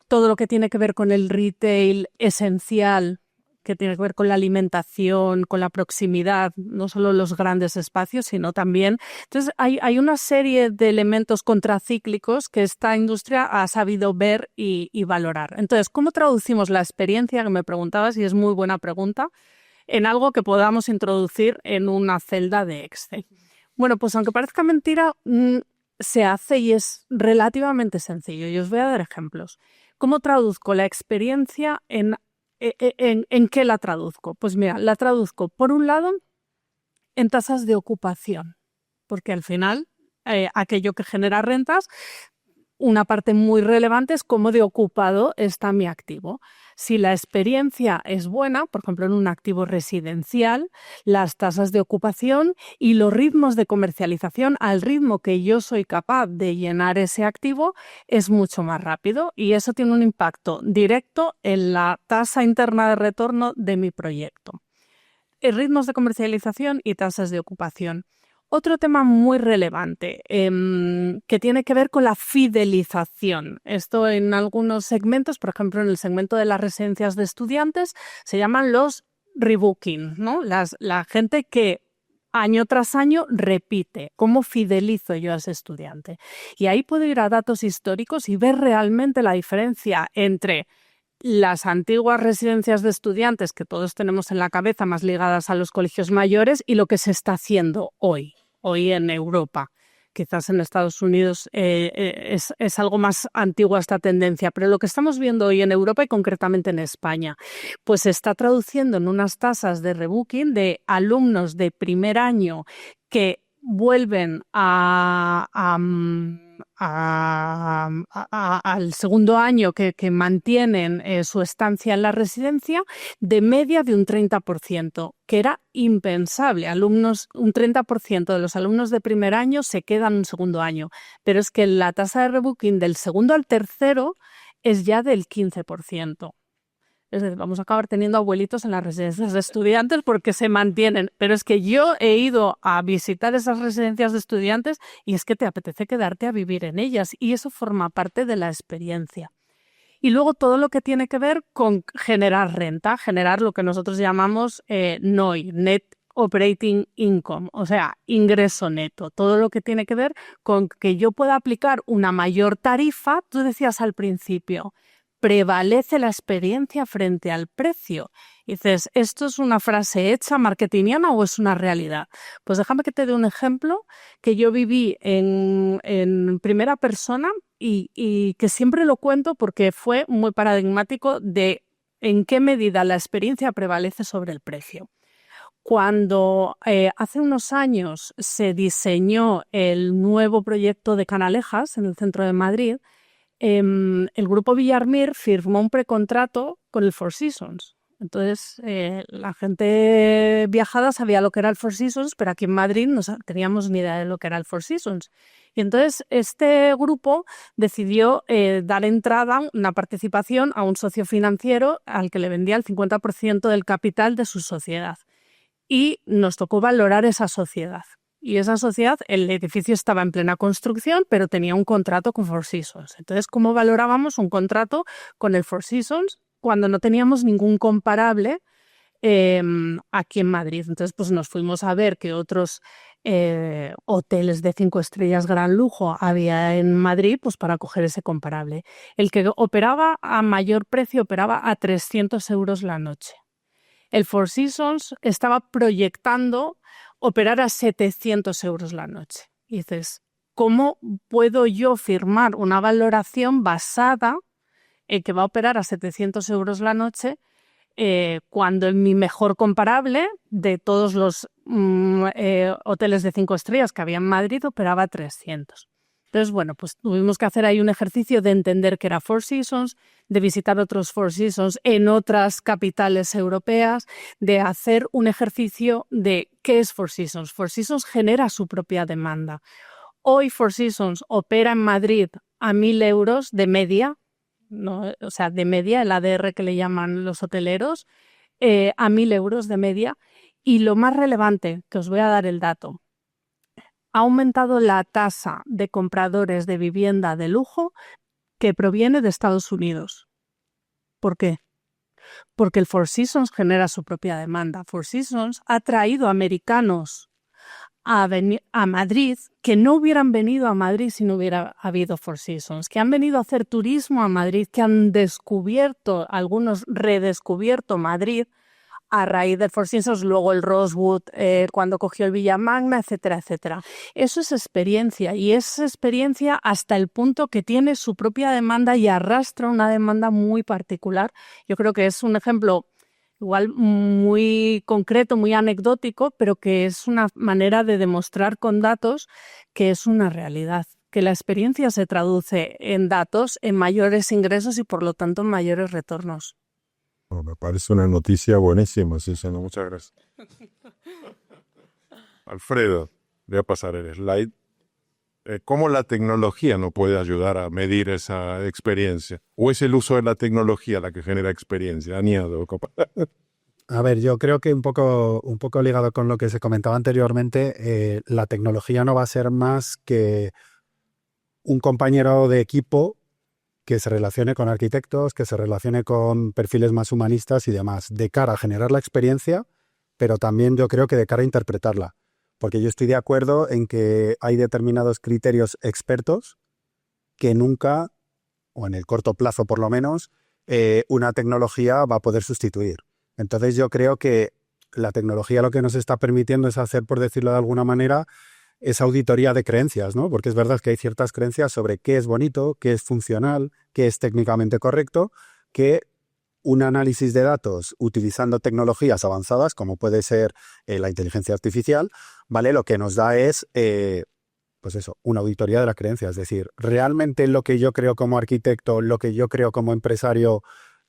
Todo lo que tiene que ver con el retail esencial, que tiene que ver con la alimentación, con la proximidad, no solo los grandes espacios, sino también. Entonces, hay una serie de elementos contracíclicos que esta industria ha sabido ver y valorar. Entonces, ¿cómo traducimos la experiencia que me preguntabas? Y es muy buena pregunta, en algo que podamos introducir en una celda de Excel. Bueno, pues aunque parezca mentira, se hace y es relativamente sencillo. Y os voy a dar ejemplos. ¿Cómo traduzco la experiencia en qué la traduzco? Pues mira, la traduzco por un lado en tasas de ocupación, porque al final aquello que genera rentas una parte muy relevante es cómo de ocupado está mi activo. Si la experiencia es buena, por ejemplo, en un activo residencial, las tasas de ocupación y los ritmos de comercialización al ritmo que yo soy capaz de llenar ese activo es mucho más rápido y eso tiene un impacto directo en la tasa interna de retorno de mi proyecto. Ritmos de comercialización y tasas de ocupación. Otro tema muy relevante que tiene que ver con la fidelización. Esto en algunos segmentos, por ejemplo en el segmento de las residencias de estudiantes, se llaman los rebooking, ¿no? La gente que año tras año repite. ¿Cómo fidelizo yo a ese estudiante? Y ahí puedo ir a datos históricos y ver realmente la diferencia entre las antiguas residencias de estudiantes que todos tenemos en la cabeza, más ligadas a los colegios mayores, y lo que se está haciendo hoy en Europa. Quizás en Estados Unidos es algo más antigua esta tendencia, pero lo que estamos viendo hoy en Europa y concretamente en España, pues se está traduciendo en unas tasas de rebooking de alumnos de primer año que vuelven al segundo año que mantienen su estancia en la residencia de media de un 30%, que era impensable. Un 30% de los alumnos de primer año se quedan un segundo año, pero es que la tasa de rebooking del segundo al tercero es ya del 15%. Es decir, vamos a acabar teniendo abuelitos en las residencias de estudiantes porque se mantienen. Pero es que yo he ido a visitar esas residencias de estudiantes y es que te apetece quedarte a vivir en ellas y eso forma parte de la experiencia. Y luego todo lo que tiene que ver con generar renta, generar lo que nosotros llamamos NOI, Net Operating Income, o sea, ingreso neto. Todo lo que tiene que ver con que yo pueda aplicar una mayor tarifa. Tú decías al principio, prevalece la experiencia frente al precio. Y dices, ¿esto es una frase hecha marketingiana o es una realidad? Pues déjame que te dé un ejemplo que yo viví en primera persona y que siempre lo cuento porque fue muy paradigmático de en qué medida la experiencia prevalece sobre el precio. Cuando hace unos años se diseñó el nuevo proyecto de Canalejas en el centro de Madrid, el grupo Villarmir firmó un precontrato con el Four Seasons. Entonces, la gente viajada sabía lo que era el Four Seasons, pero aquí en Madrid no teníamos ni idea de lo que era el Four Seasons. Y entonces este grupo decidió dar entrada, una participación a un socio financiero al que le vendía el 50% del capital de su sociedad. Y nos tocó valorar esa sociedad. Y esa sociedad, el edificio estaba en plena construcción, pero tenía un contrato con Four Seasons. Entonces, ¿cómo valorábamos un contrato con el Four Seasons cuando no teníamos ningún comparable aquí en Madrid? Entonces, pues nos fuimos a ver qué otros hoteles de 5 estrellas gran lujo había en Madrid, pues para coger ese comparable. El que operaba a mayor precio operaba a 300 euros la noche. El Four Seasons estaba proyectando operar a 700 euros la noche. Y dices, ¿cómo puedo yo firmar una valoración basada en que va a operar a 700 euros la noche cuando en mi mejor comparable de todos los hoteles de 5 estrellas que había en Madrid operaba a 300? Entonces, bueno, pues tuvimos que hacer ahí un ejercicio de entender qué era Four Seasons, de visitar otros Four Seasons en otras capitales europeas, de hacer un ejercicio de qué es Four Seasons. Four Seasons genera su propia demanda. Hoy Four Seasons opera en Madrid a 1.000 euros de media, ¿no? O sea, de media, el ADR que le llaman los hoteleros, a 1.000 euros de media. Y lo más relevante, que os voy a dar el dato, ha aumentado la tasa de compradores de vivienda de lujo que proviene de Estados Unidos. ¿Por qué? Porque el Four Seasons genera su propia demanda. Four Seasons ha traído americanos a Madrid que no hubieran venido a Madrid si no hubiera habido Four Seasons, que han venido a hacer turismo a Madrid, que han descubierto, algunos redescubierto Madrid a raíz del Four Seasons, luego el Rosewood, cuando cogió el Villa Magna, etcétera, etcétera. Eso es experiencia y es experiencia hasta el punto que tiene su propia demanda y arrastra una demanda muy particular. Yo creo que es un ejemplo igual muy concreto, muy anecdótico, pero que es una manera de demostrar con datos que es una realidad, que la experiencia se traduce en datos, en mayores ingresos y por lo tanto en mayores retornos. Me parece una noticia buenísima, Susana, muchas gracias. Alfredo, voy a pasar el slide. ¿Cómo la tecnología no puede ayudar a medir esa experiencia? ¿O es el uso de la tecnología la que genera experiencia? Añado. A ver, yo creo que un poco ligado con lo que se comentaba anteriormente, la tecnología no va a ser más que un compañero de equipo que se relacione con arquitectos, que se relacione con perfiles más humanistas y demás, de cara a generar la experiencia, pero también yo creo que de cara a interpretarla. Porque yo estoy de acuerdo en que hay determinados criterios expertos que nunca, o en el corto plazo por lo menos, una tecnología va a poder sustituir. Entonces yo creo que la tecnología lo que nos está permitiendo es hacer, por decirlo de alguna manera, esa auditoría de creencias, ¿no? Porque es verdad que hay ciertas creencias sobre qué es bonito, qué es funcional, qué es técnicamente correcto, que un análisis de datos utilizando tecnologías avanzadas, como puede ser la inteligencia artificial, ¿vale? Lo que nos da es, pues eso, una auditoría de la creencia. Es decir, ¿realmente lo que yo creo como arquitecto, lo que yo creo como empresario,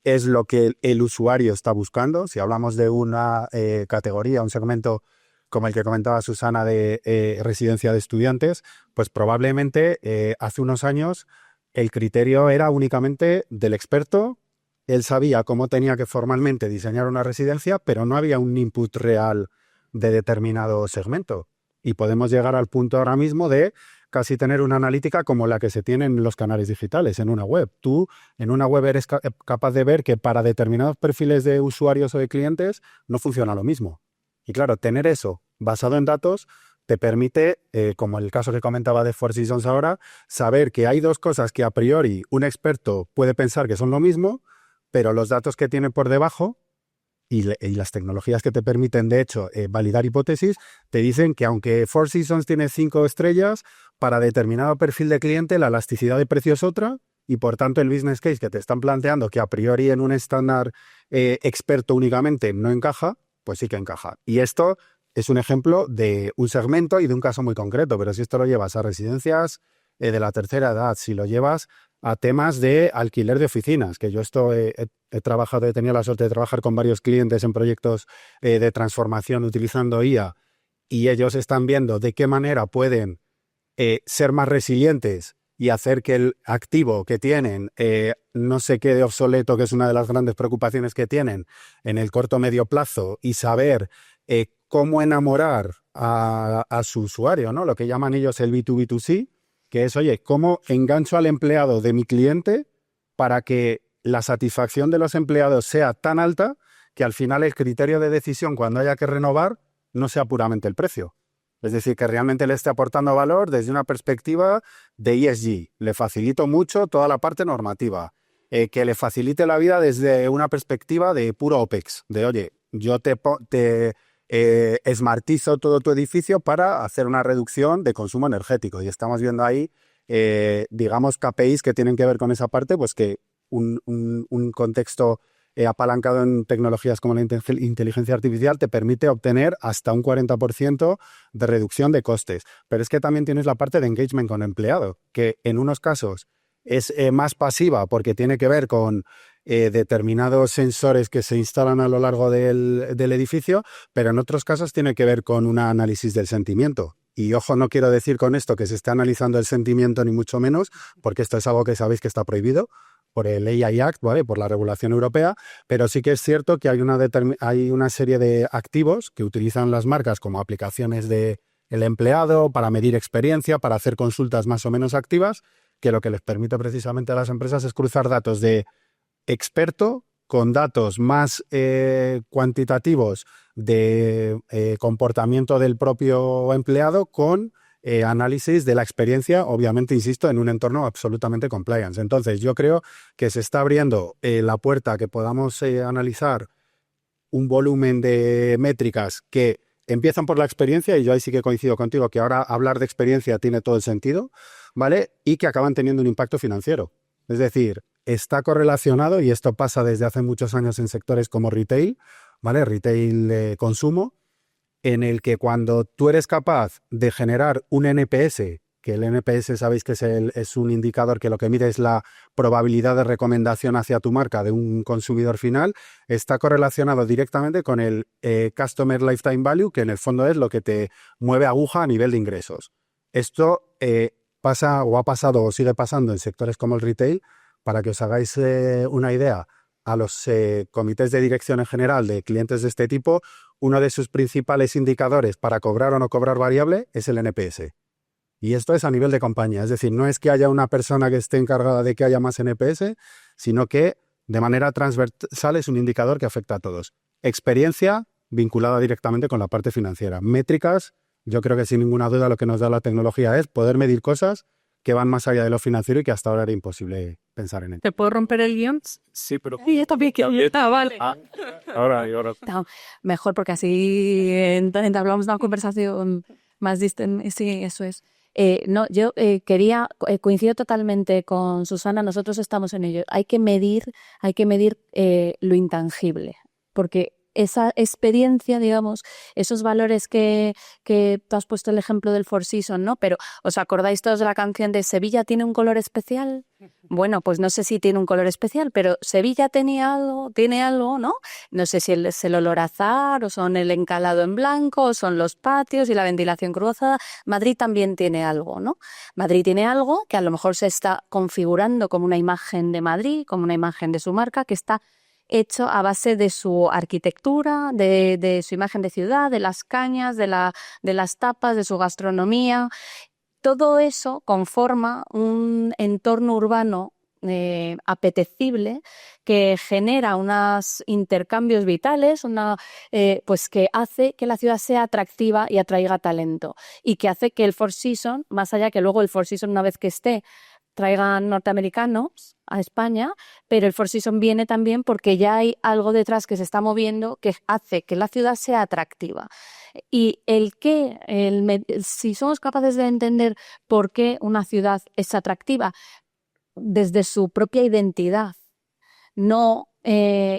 es lo que el usuario está buscando? Si hablamos de una categoría, un segmento como el que comentaba Susana de residencia de estudiantes, pues probablemente hace unos años el criterio era únicamente del experto. Él sabía cómo tenía que formalmente diseñar una residencia, pero no había un input real de determinado segmento. Y podemos llegar al punto ahora mismo de casi tener una analítica como la que se tiene en los canales digitales, en una web. Tú en una web eres capaz de ver que para determinados perfiles de usuarios o de clientes no funciona lo mismo. Y claro, tener eso basado en datos te permite, como el caso que comentaba de Four Seasons ahora, saber que hay dos cosas que a priori un experto puede pensar que son lo mismo, pero los datos que tiene por debajo y las tecnologías que te permiten, de hecho, validar hipótesis, te dicen que aunque Four Seasons tiene 5 estrellas, para determinado perfil de cliente la elasticidad de precio es otra y, por tanto, el business case que te están planteando, que a priori en un estándar experto únicamente no encaja, pues sí que encaja. Y esto es un ejemplo de un segmento y de un caso muy concreto, pero si esto lo llevas a residencias de la tercera edad, si lo llevas a temas de alquiler de oficinas, que yo esto he tenido la suerte de trabajar con varios clientes en proyectos de transformación utilizando IA, y ellos están viendo de qué manera pueden ser más resilientes y hacer que el activo que tienen no se quede obsoleto, que es una de las grandes preocupaciones que tienen en el corto o medio plazo, y saber cómo enamorar a su usuario, ¿no? Lo que llaman ellos el B2B2C, que es, oye, ¿cómo engancho al empleado de mi cliente para que la satisfacción de los empleados sea tan alta que al final el criterio de decisión cuando haya que renovar no sea puramente el precio? Es decir, que realmente le esté aportando valor desde una perspectiva de ESG. Le facilito mucho toda la parte normativa. Que le facilite la vida desde una perspectiva de puro OPEX. De, oye, yo te smartizo todo tu edificio para hacer una reducción de consumo energético. Y estamos viendo ahí, digamos, KPIs que tienen que ver con esa parte, pues que un contexto apalancado en tecnologías como la inteligencia artificial te permite obtener hasta un 40% de reducción de costes. Pero es que también tienes la parte de engagement con empleado, que en unos casos es más pasiva porque tiene que ver con determinados sensores que se instalan a lo largo del edificio, pero en otros casos tiene que ver con un análisis del sentimiento. Y ojo, no quiero decir con esto que se esté analizando el sentimiento ni mucho menos, porque esto es algo que sabéis que está prohibido por el AI Act, ¿vale? Por la regulación europea, pero sí que es cierto que hay una serie de activos que utilizan las marcas como aplicaciones del empleado para medir experiencia, para hacer consultas más o menos activas, que lo que les permite precisamente a las empresas es cruzar datos de experto con datos más cuantitativos de comportamiento del propio empleado con análisis de la experiencia, obviamente, insisto, en un entorno absolutamente compliance. Entonces, yo creo que se está abriendo la puerta a que podamos analizar un volumen de métricas que empiezan por la experiencia, y yo ahí sí que coincido contigo, que ahora hablar de experiencia tiene todo el sentido, ¿vale? Y que acaban teniendo un impacto financiero. Es decir, está correlacionado, y esto pasa desde hace muchos años en sectores como retail, ¿vale? Retail de consumo, en el que cuando tú eres capaz de generar un NPS, que el NPS sabéis que es un indicador que lo que mide es la probabilidad de recomendación hacia tu marca de un consumidor final, está correlacionado directamente con el Customer Lifetime Value, que en el fondo es lo que te mueve aguja a nivel de ingresos. Esto pasa o ha pasado o sigue pasando en sectores como el retail. Para que os hagáis una idea, a los comités de dirección en general de clientes de este tipo, uno de sus principales indicadores para cobrar o no cobrar variable es el NPS. Y esto es a nivel de compañía, es decir, no es que haya una persona que esté encargada de que haya más NPS, sino que de manera transversal es un indicador que afecta a todos. Experiencia vinculada directamente con la parte financiera. Métricas, yo creo que sin ninguna duda lo que nos da la tecnología es poder medir cosas que van más allá de lo financiero y que hasta ahora era imposible pensar en ello. ¿Te puedo romper el guión? Sí, pero... Sí, yo también quiero. Vale. Ahora. Mejor, porque así entablamos una conversación más distante. Sí, eso es. Yo coincido totalmente con Susana, nosotros estamos en ello. Hay que medir lo intangible, porque esa experiencia, digamos, esos valores que tú has puesto el ejemplo del Four Seasons, ¿no? Pero ¿os acordáis todos de la canción de Sevilla tiene un color especial? Bueno, pues no sé si tiene un color especial, pero Sevilla tiene algo, ¿no? No sé si es el olor a azahar, o son el encalado en blanco, o son los patios y la ventilación cruzada. Madrid también tiene algo, ¿no? Madrid tiene algo que a lo mejor se está configurando como una imagen de Madrid, como una imagen de su marca, que está hecho a base de su arquitectura, de su imagen de ciudad, de las cañas, de las tapas, de su gastronomía. Todo eso conforma un entorno urbano apetecible que genera unos intercambios vitales, pues que hace que la ciudad sea atractiva y atraiga talento, y que hace que el Four Seasons, más allá que luego el Four Seasons una vez que esté, traigan norteamericanos a España, pero el Four Seasons viene también porque ya hay algo detrás que se está moviendo que hace que la ciudad sea atractiva. Y si somos capaces de entender por qué una ciudad es atractiva desde su propia identidad, no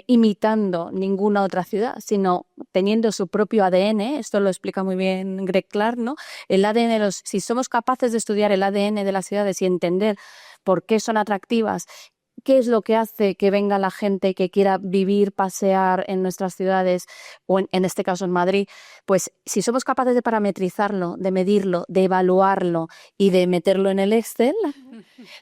imitando ninguna otra ciudad, sino teniendo su propio ADN, esto lo explica muy bien Greg Clark, ¿no? El ADN, si somos capaces de estudiar el ADN de las ciudades y entender por qué son atractivas, qué es lo que hace que venga la gente que quiera vivir, pasear en nuestras ciudades, o en este caso en Madrid, pues si somos capaces de parametrizarlo, de medirlo, de evaluarlo y de meterlo en el Excel,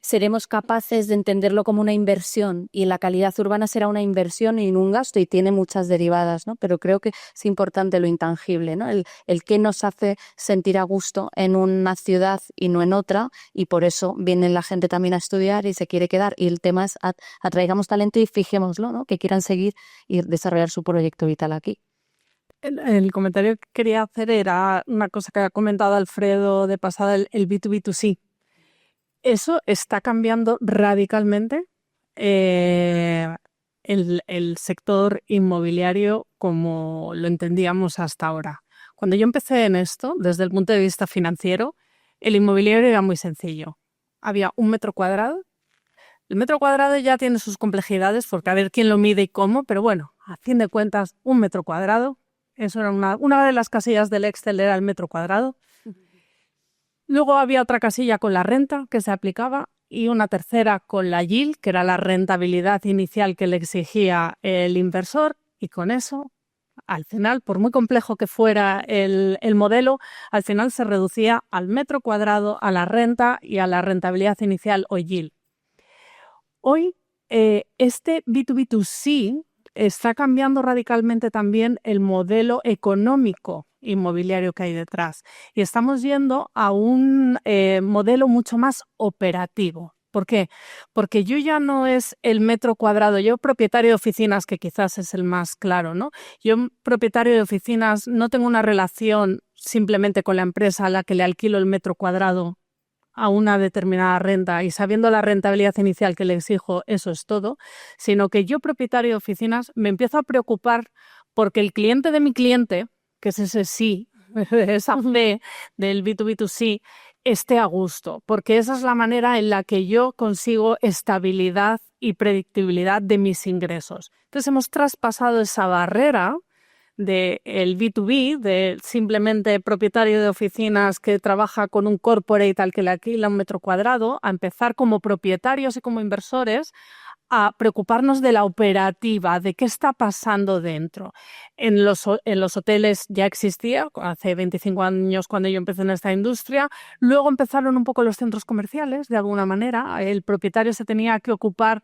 seremos capaces de entenderlo como una inversión, y la calidad urbana será una inversión y no un gasto, y tiene muchas derivadas, ¿no? Pero creo que es importante lo intangible, ¿no? El qué nos hace sentir a gusto en una ciudad y no en otra, y por eso viene la gente también a estudiar y se quiere quedar, y el tema es atraigamos talento y fijémoslo, ¿no? Que quieran seguir y desarrollar su proyecto vital aquí. El comentario que quería hacer era una cosa que ha comentado Alfredo de pasada, el B2B2C. Eso está cambiando radicalmente el sector inmobiliario como lo entendíamos hasta ahora. Cuando yo empecé en esto, desde el punto de vista financiero, el inmobiliario era muy sencillo. Había un metro cuadrado. El metro cuadrado ya tiene sus complejidades porque a ver quién lo mide y cómo, pero bueno, a fin de cuentas, un metro cuadrado. Eso era una de las casillas del Excel, era el metro cuadrado. Luego había otra casilla con la renta que se aplicaba y una tercera con la yield, que era la rentabilidad inicial que le exigía el inversor, y con eso, al final, por muy complejo que fuera el modelo, al final se reducía al metro cuadrado, a la renta y a la rentabilidad inicial o yield. Hoy, este B2B2C está cambiando radicalmente también el modelo económico inmobiliario que hay detrás. Y estamos yendo a un modelo mucho más operativo. ¿Por qué? Porque yo ya no es el metro cuadrado. Yo, propietario de oficinas, que quizás es el más claro, ¿no? Yo, propietario de oficinas, no tengo una relación simplemente con la empresa a la que le alquilo el metro cuadrado a una determinada renta y sabiendo la rentabilidad inicial que le exijo, eso es todo, sino que yo, propietario de oficinas, me empiezo a preocupar porque el cliente de mi cliente, que es ese sí, esa C del B2B2C, esté a gusto, porque esa es la manera en la que yo consigo estabilidad y predictibilidad de mis ingresos. Entonces hemos traspasado esa barrera el B2B, de simplemente propietario de oficinas que trabaja con un corporate al que le alquila un metro cuadrado, a empezar como propietarios y como inversores a preocuparnos de la operativa, de qué está pasando dentro. En los hoteles ya existía, hace 25 años cuando yo empecé en esta industria, luego empezaron un poco los centros comerciales, de alguna manera, el propietario se tenía que ocupar.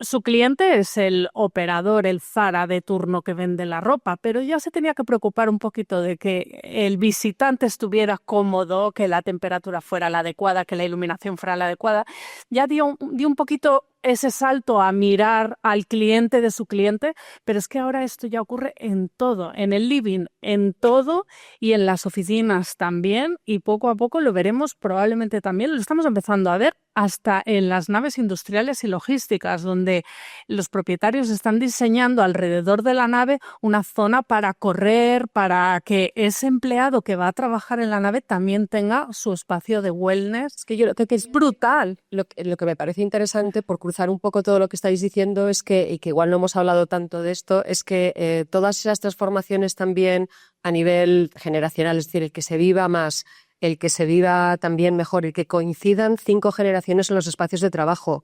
Su cliente es el operador, el Zara de turno que vende la ropa, pero ya se tenía que preocupar un poquito de que el visitante estuviera cómodo, que la temperatura fuera la adecuada, que la iluminación fuera la adecuada. Ya dio un poquito ese salto a mirar al cliente de su cliente, pero es que ahora esto ya ocurre en todo, en el living, en todo y en las oficinas también, y poco a poco lo veremos probablemente también, lo estamos empezando a ver hasta en las naves industriales y logísticas, donde los propietarios están diseñando alrededor de la nave una zona para correr, para que ese empleado que va a trabajar en la nave también tenga su espacio de wellness. Es que yo creo que es brutal. Lo que me parece interesante, por cruzar un poco todo lo que estáis diciendo, es que, y que igual no hemos hablado tanto de esto, es que todas esas transformaciones también a nivel generacional, es decir, el que se viva más, el que se viva también mejor, el que coincidan 5 generaciones en los espacios de trabajo,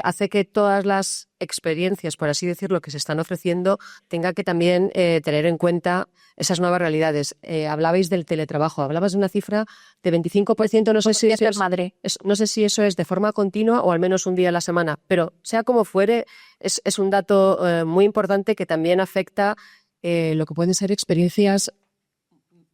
hace que todas las experiencias, por así decirlo, que se están ofreciendo, tenga que también tener en cuenta esas nuevas realidades. Hablabais del teletrabajo, hablabas de una cifra de 25%, no sé si eso no sé si eso es de forma continua o al menos un día a la semana, pero sea como fuere, es un dato muy importante que también afecta lo que pueden ser experiencias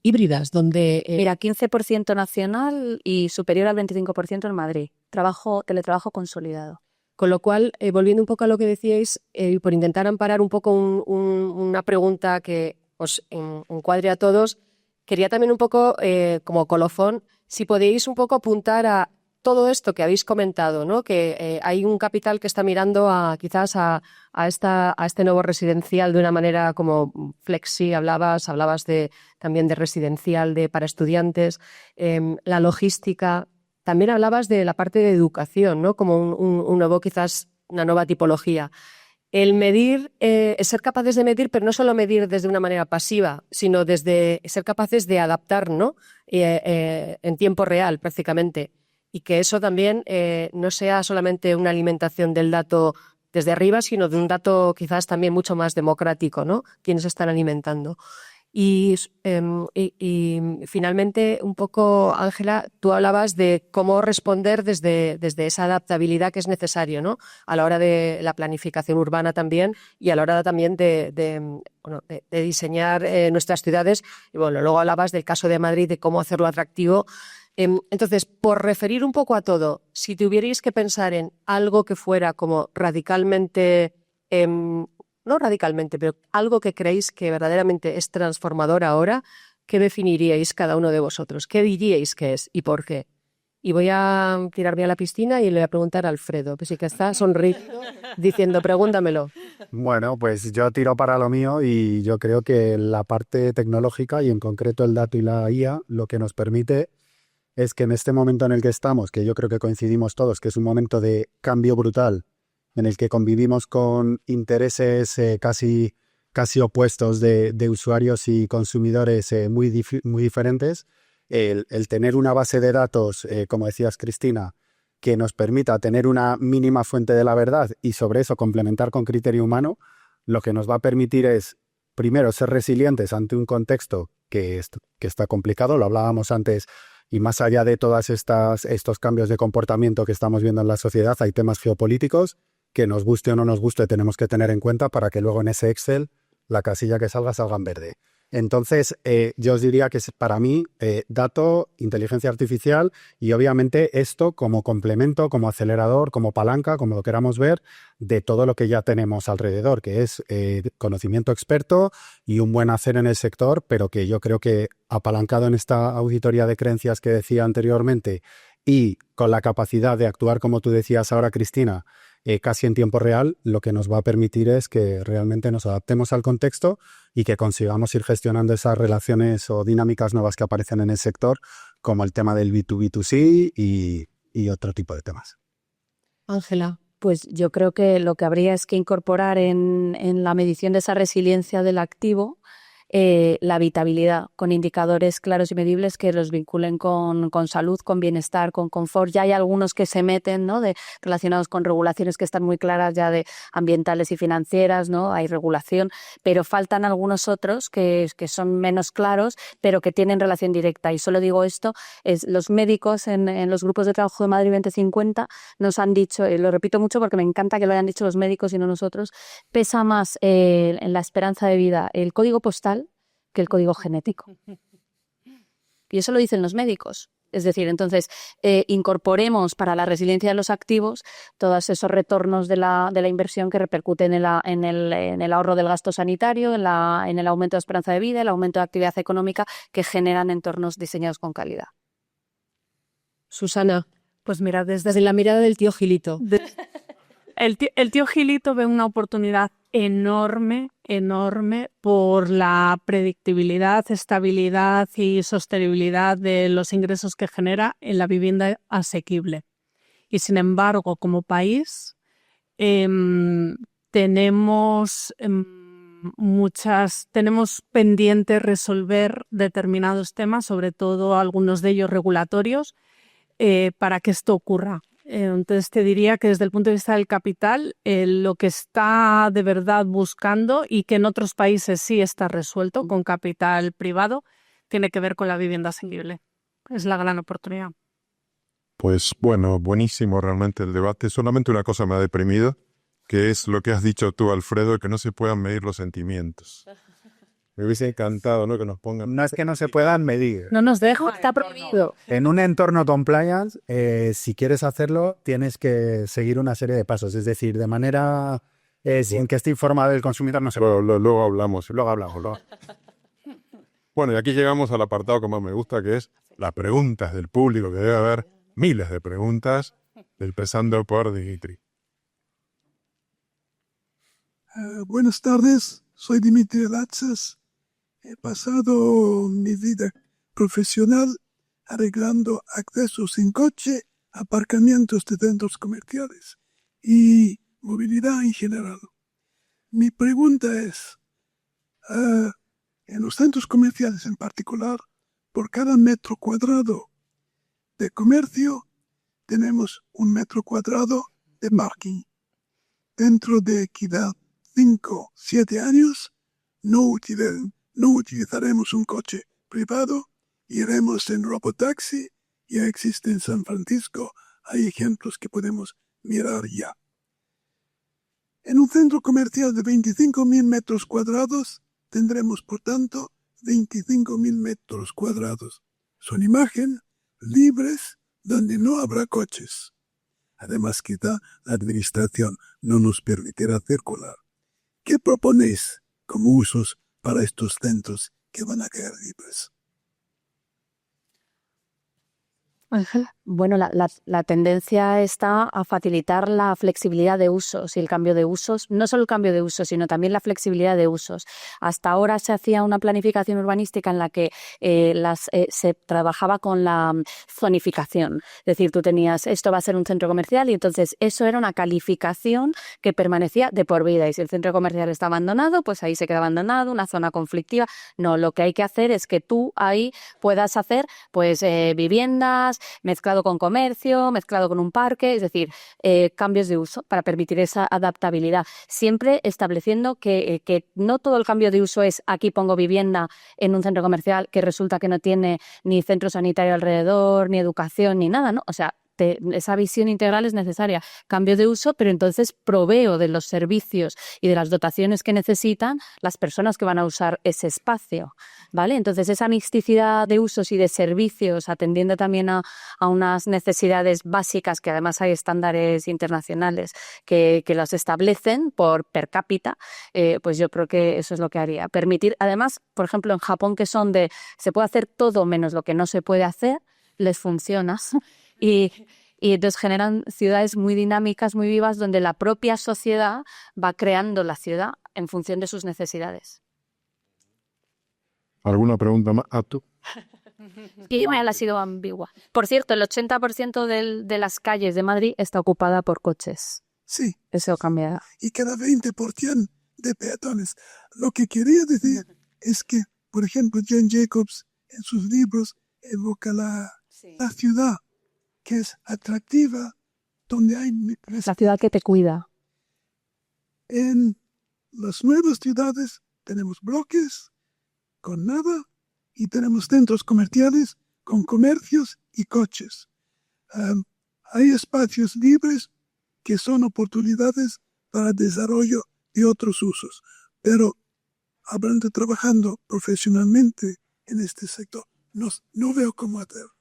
híbridas, donde... Mira, 15% nacional y superior al 25% en Madrid. Teletrabajo consolidado. Con lo cual, volviendo un poco a lo que decíais, por intentar amparar un poco una pregunta que os encuadre a todos, quería también un poco, como colofón, si podéis un poco apuntar a todo esto que habéis comentado, ¿no? Que hay un capital que está mirando quizás a este nuevo residencial de una manera como flexi, hablabas también de residencial para estudiantes, la logística. También hablabas de la parte de educación, ¿no? Como un nuevo, quizás una nueva tipología. El medir, ser capaces de medir, pero no solo medir desde una manera pasiva, sino desde ser capaces de adaptar, ¿no? En tiempo real, prácticamente. Y que eso también no sea solamente una alimentación del dato desde arriba, sino de un dato quizás también mucho más democrático, ¿no? Quienes están alimentando. Y finalmente, un poco, Ángela, tú hablabas de cómo responder desde esa adaptabilidad que es necesario, ¿no? A la hora de la planificación urbana también y a la hora también de diseñar nuestras ciudades. Y bueno, luego hablabas del caso de Madrid, de cómo hacerlo atractivo. Entonces, por referir un poco a todo, si tuvierais que pensar en algo que fuera como radicalmente... no radicalmente, pero algo que creéis que verdaderamente es transformador ahora, ¿qué definiríais cada uno de vosotros? ¿Qué diríais que es y por qué? Y voy a tirarme a la piscina y le voy a preguntar a Alfredo, que sí que está sonriendo, diciendo, pregúntamelo. Bueno, pues yo tiro para lo mío y yo creo que la parte tecnológica y en concreto el dato y la IA lo que nos permite es que en este momento en el que estamos, que yo creo que coincidimos todos, que es un momento de cambio brutal, en el que convivimos con intereses casi opuestos de usuarios y consumidores muy diferentes, el tener una base de datos, como decías Cristina, que nos permita tener una mínima fuente de la verdad y sobre eso complementar con criterio humano, lo que nos va a permitir es, primero, ser resilientes ante un contexto que está complicado, lo hablábamos antes, y más allá de todos estos cambios de comportamiento que estamos viendo en la sociedad, hay temas geopolíticos que nos guste o no nos guste tenemos que tener en cuenta para que luego en ese Excel la casilla que salga en verde. Entonces, yo os diría que es para mí dato, inteligencia artificial y obviamente esto como complemento, como acelerador, como palanca, como lo queramos ver, de todo lo que ya tenemos alrededor, que es conocimiento experto y un buen hacer en el sector, pero que yo creo que apalancado en esta auditoría de creencias que decía anteriormente y con la capacidad de actuar, como tú decías ahora, Cristina, casi en tiempo real, lo que nos va a permitir es que realmente nos adaptemos al contexto y que consigamos ir gestionando esas relaciones o dinámicas nuevas que aparecen en el sector, como el tema del B2B2C y otro tipo de temas. Ángela. Pues yo creo que lo que habría es que incorporar en la medición de esa resiliencia del activo la habitabilidad, con indicadores claros y medibles que los vinculen con salud, con bienestar, con confort. Ya hay algunos que se meten, ¿no?, relacionados con regulaciones que están muy claras ya de ambientales y financieras, ¿no? Hay regulación, pero faltan algunos otros que son menos claros, pero que tienen relación directa. Y solo digo esto, los médicos en los grupos de trabajo de Madrid 2050 nos han dicho, y lo repito mucho porque me encanta que lo hayan dicho los médicos y no nosotros, pesa más en la esperanza de vida el código postal que el código genético. Y eso lo dicen los médicos. Es decir, entonces, incorporemos para la resiliencia de los activos todos esos retornos de la inversión que repercuten en el ahorro del gasto sanitario, en el aumento de esperanza de vida, el aumento de actividad económica que generan entornos diseñados con calidad. Susana, Pues mira, desde la mirada del tío Gilito. El tío Gilito ve una oportunidad enorme por la predictibilidad, estabilidad y sostenibilidad de los ingresos que genera en la vivienda asequible. Y sin embargo, como país, tenemos pendiente resolver determinados temas, sobre todo algunos de ellos regulatorios, para que esto ocurra. Entonces te diría que desde el punto de vista del capital, lo que está de verdad buscando y que en otros países sí está resuelto con capital privado, tiene que ver con la vivienda asequible. Es la gran oportunidad. Pues bueno, buenísimo realmente el debate. Solamente una cosa me ha deprimido, que es lo que has dicho tú, Alfredo, que no se puedan medir los sentimientos. Me hubiese encantado, ¿no?, que nos pongan... No es que no se puedan medir. No nos deja. Está prohibido. En un entorno compliance, si quieres hacerlo, tienes que seguir una serie de pasos. Es decir, de manera sin que esté informado el consumidor, no se puede. Luego hablamos. Luego hablamos. Bueno, y aquí llegamos al apartado que más me gusta, que es las preguntas del público, que debe haber miles de preguntas, empezando por Dimitri. Buenas tardes, soy Dimitri Latzas. He pasado mi vida profesional arreglando accesos en coche, aparcamientos de centros comerciales y movilidad en general. Mi pregunta es, en los centros comerciales en particular, por cada metro cuadrado de comercio tenemos 1 metro cuadrado de parking. Dentro de quizá 5, 7 años no utilizaremos un coche privado, iremos en robotaxi. Ya existe en San Francisco, hay ejemplos que podemos mirar ya. En un centro comercial de 25.000 metros cuadrados tendremos, por tanto, 25.000 metros cuadrados. Son imagen libres donde no habrá coches. Además, quizá la administración no nos permitirá circular. ¿Qué proponéis como usos para estos centros que van a quedar libres? Ángela. Bueno, la tendencia está a facilitar la flexibilidad de usos y el cambio de usos, no solo el cambio de usos, sino también la flexibilidad de usos. Hasta ahora se hacía una planificación urbanística en la que se trabajaba con la zonificación. Es decir, tú tenías, esto va a ser un centro comercial y entonces eso era una calificación que permanecía de por vida. Y si el centro comercial está abandonado, pues ahí se queda abandonado, una zona conflictiva. No, lo que hay que hacer es que tú ahí puedas hacer pues viviendas, mezclado con comercio, mezclado con un parque, es decir, cambios de uso para permitir esa adaptabilidad. Siempre estableciendo que no todo el cambio de uso es aquí pongo vivienda en un centro comercial que resulta que no tiene ni centro sanitario alrededor, ni educación, ni nada, ¿no? O sea, esa visión integral es necesaria. Cambio de uso, pero entonces proveo de los servicios y de las dotaciones que necesitan las personas que van a usar ese espacio, ¿vale? Entonces esa mixticidad de usos y de servicios, atendiendo también a unas necesidades básicas, que además hay estándares internacionales que los establecen por per cápita, pues yo creo que eso es lo que haría. Permitir, además, por ejemplo, en Japón, que son se puede hacer todo menos lo que no se puede hacer, les funciona. Y entonces generan ciudades muy dinámicas, muy vivas, donde la propia sociedad va creando la ciudad en función de sus necesidades. ¿Alguna pregunta más? Tú. Y me ha sido ambigua. Por cierto, el 80% de las calles de Madrid está ocupada por coches. Sí. Eso cambia. Y cada 20% de peatones. Lo que quería decir es que, por ejemplo, Jane Jacobs en sus libros evoca la ciudad, que es atractiva, donde hay... La ciudad que te cuida. En las nuevas ciudades tenemos bloques con nada y tenemos centros comerciales con comercios y coches. Hay espacios libres que son oportunidades para el desarrollo de otros usos, pero hablando, trabajando profesionalmente en este sector, no veo cómo hacerlo.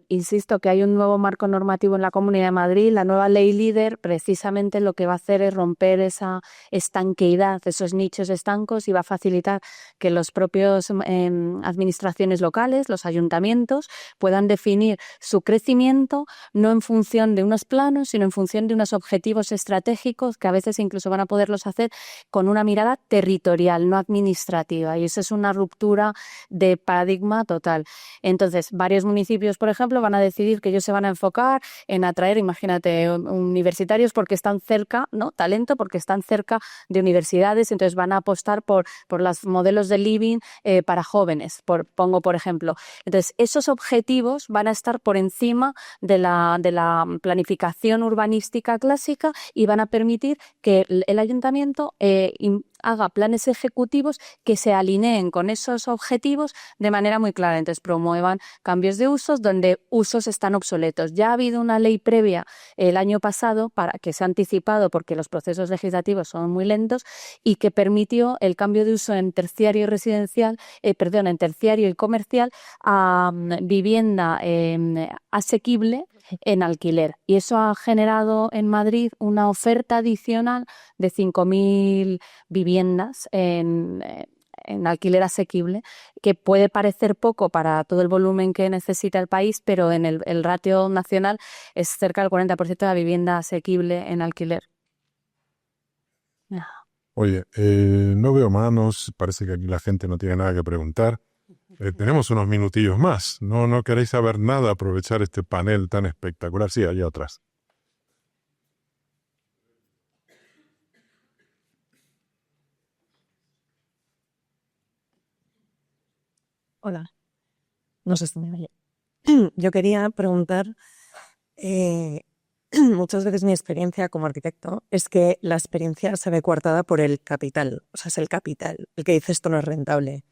Insisto que hay un nuevo marco normativo en la Comunidad de Madrid, la nueva ley líder precisamente lo que va a hacer es romper esa estanqueidad, esos nichos estancos, y va a facilitar que los propios administraciones locales, los ayuntamientos, puedan definir su crecimiento no en función de unos planos, sino en función de unos objetivos estratégicos que a veces incluso van a poderlos hacer con una mirada territorial, no administrativa, y eso es una ruptura de paradigma total. Entonces, varios municipios, por ejemplo, van a decidir que ellos se van a enfocar en atraer, imagínate, universitarios porque están cerca, ¿no? Talento porque están cerca de universidades, entonces van a apostar por los modelos de living para jóvenes, pongo por ejemplo. Entonces, esos objetivos van a estar por encima de la planificación urbanística clásica y van a permitir que el ayuntamiento haga planes ejecutivos que se alineen con esos objetivos de manera muy clara. Entonces, promuevan cambios de usos donde usos están obsoletos. Ya ha habido una ley previa el año pasado para que se ha anticipado porque los procesos legislativos son muy lentos y que permitió el cambio de uso en terciario y residencial, en terciario y comercial a vivienda asequible en alquiler. Y eso ha generado en Madrid una oferta adicional de 5.000 viviendas en alquiler asequible, que puede parecer poco para todo el volumen que necesita el país, pero en el ratio nacional es cerca del 40% de la vivienda asequible en alquiler. Oye, no veo manos, parece que aquí la gente no tiene nada que preguntar. Tenemos unos minutillos más. ¿No queréis saber nada, aprovechar este panel tan espectacular? Sí, hay otras. Hola, no sé si me oye. Yo quería preguntar, muchas veces mi experiencia como arquitecto es que la experiencia se ve coartada por el capital, o sea, es el capital el que dice esto no es rentable.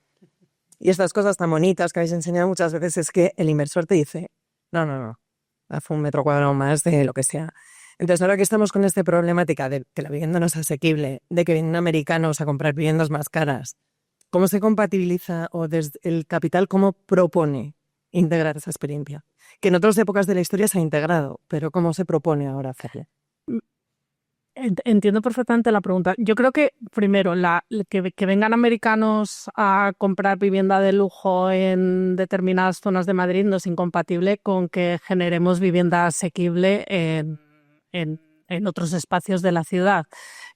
Y estas cosas tan bonitas que habéis enseñado muchas veces es que el inversor te dice, no, haz un metro cuadrado más de lo que sea. Entonces, ahora que estamos con esta problemática de que la vivienda no es asequible, de que vienen americanos a comprar viviendas más caras, ¿cómo se compatibiliza o desde el capital cómo propone integrar esa experiencia? Que en otras épocas de la historia se ha integrado, pero ¿cómo se propone ahora hacerlo? Entiendo perfectamente la pregunta. Yo creo que, primero, que vengan americanos a comprar vivienda de lujo en determinadas zonas de Madrid no es incompatible con que generemos vivienda asequible en otros espacios de la ciudad.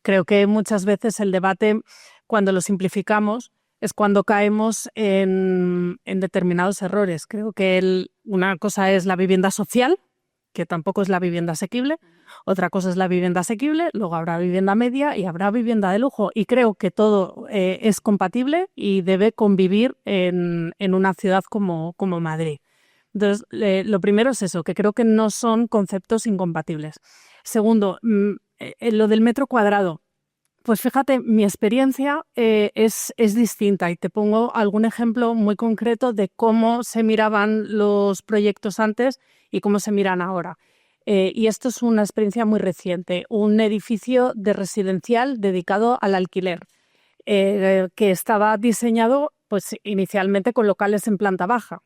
Creo que muchas veces el debate, cuando lo simplificamos, es cuando caemos en determinados errores. Creo que una cosa es la vivienda social, que tampoco es la vivienda asequible. Otra cosa es la vivienda asequible, luego habrá vivienda media y habrá vivienda de lujo. Y creo que todo es compatible y debe convivir en una ciudad como Madrid. Entonces, lo primero es eso, que creo que no son conceptos incompatibles. Segundo, lo del metro cuadrado. Pues fíjate, mi experiencia es distinta y te pongo algún ejemplo muy concreto de cómo se miraban los proyectos antes y cómo se miran ahora. Y esto es una experiencia muy reciente, un edificio de residencial dedicado al alquiler, que estaba diseñado pues, inicialmente con locales en planta baja.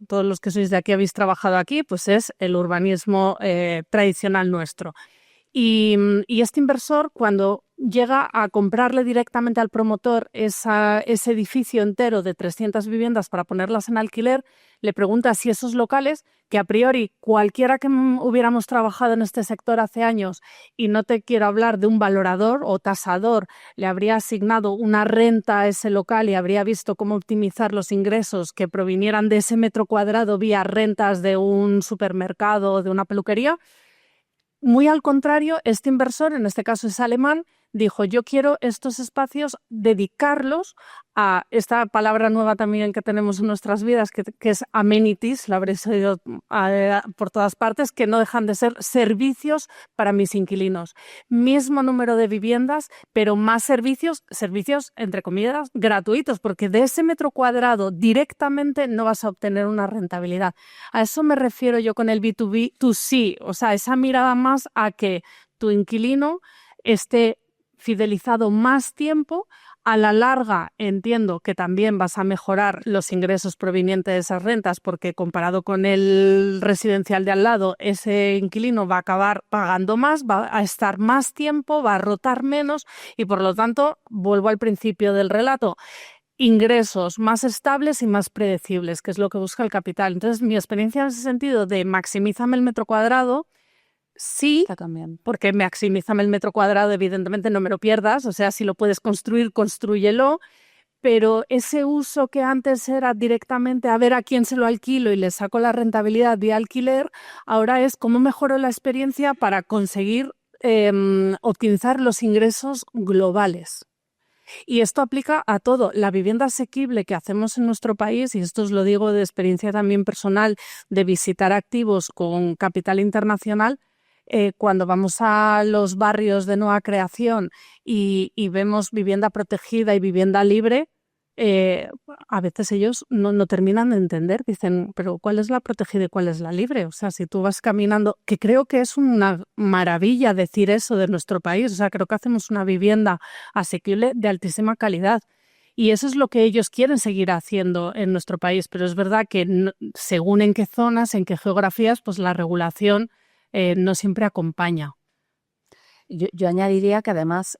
Todos los que sois de aquí habéis trabajado aquí, pues es el urbanismo tradicional nuestro. Y este inversor, cuando llega a comprarle directamente al promotor ese edificio entero de 300 viviendas para ponerlas en alquiler, le pregunta si esos locales, que a priori cualquiera que hubiéramos trabajado en este sector hace años, y no te quiero hablar de un valorador o tasador, le habría asignado una renta a ese local y habría visto cómo optimizar los ingresos que provinieran de ese metro cuadrado vía rentas de un supermercado o de una peluquería. Muy al contrario, este inversor, en este caso es alemán, dijo, yo quiero estos espacios dedicarlos a esta palabra nueva también que tenemos en nuestras vidas, que es amenities, la habréis oído por todas partes, que no dejan de ser servicios para mis inquilinos. Mismo número de viviendas, pero más servicios entre comillas, gratuitos, porque de ese metro cuadrado directamente no vas a obtener una rentabilidad. A eso me refiero yo con el B2B2C, o sea, esa mirada más a que tu inquilino esté fidelizado más tiempo. A la larga entiendo que también vas a mejorar los ingresos provenientes de esas rentas, porque comparado con el residencial de al lado, ese inquilino va a acabar pagando más, va a estar más tiempo, va a rotar menos y por lo tanto, vuelvo al principio del relato, ingresos más estables y más predecibles, que es lo que busca el capital. Entonces, mi experiencia en ese sentido de maximízame el metro cuadrado, sí, porque maximízame el metro cuadrado, evidentemente no me lo pierdas, o sea, si lo puedes construir, constrúyelo, pero ese uso que antes era directamente a ver a quién se lo alquilo y le saco la rentabilidad de alquiler, ahora es cómo mejoro la experiencia para conseguir optimizar los ingresos globales. Y esto aplica a todo. La vivienda asequible que hacemos en nuestro país, y esto os lo digo de experiencia también personal, de visitar activos con capital internacional, cuando vamos a los barrios de nueva creación y vemos vivienda protegida y vivienda libre, a veces ellos no terminan de entender, dicen, pero ¿cuál es la protegida y cuál es la libre? O sea, si tú vas caminando, que creo que es una maravilla decir eso de nuestro país, o sea, creo que hacemos una vivienda asequible de altísima calidad. Y eso es lo que ellos quieren seguir haciendo en nuestro país, pero es verdad que según en qué zonas, en qué geografías, pues la regulación no siempre acompaña. Yo añadiría que además,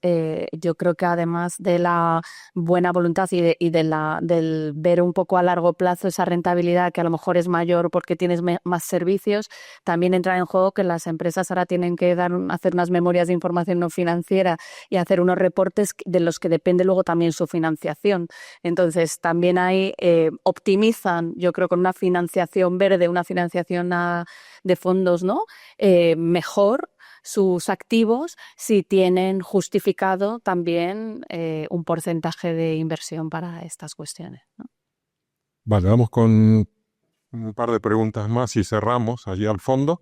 yo creo que además de la buena voluntad y del ver un poco a largo plazo esa rentabilidad que a lo mejor es mayor porque tienes más servicios, también entra en juego que las empresas ahora tienen que hacer unas memorias de información no financiera y hacer unos reportes de los que depende luego también su financiación. Entonces, también ahí optimizan, yo creo, con una financiación verde, una financiación de fondos, ¿no? Mejor sus activos si tienen justificado también un porcentaje de inversión para estas cuestiones, ¿no? Vale, vamos con un par de preguntas más y cerramos allí al fondo.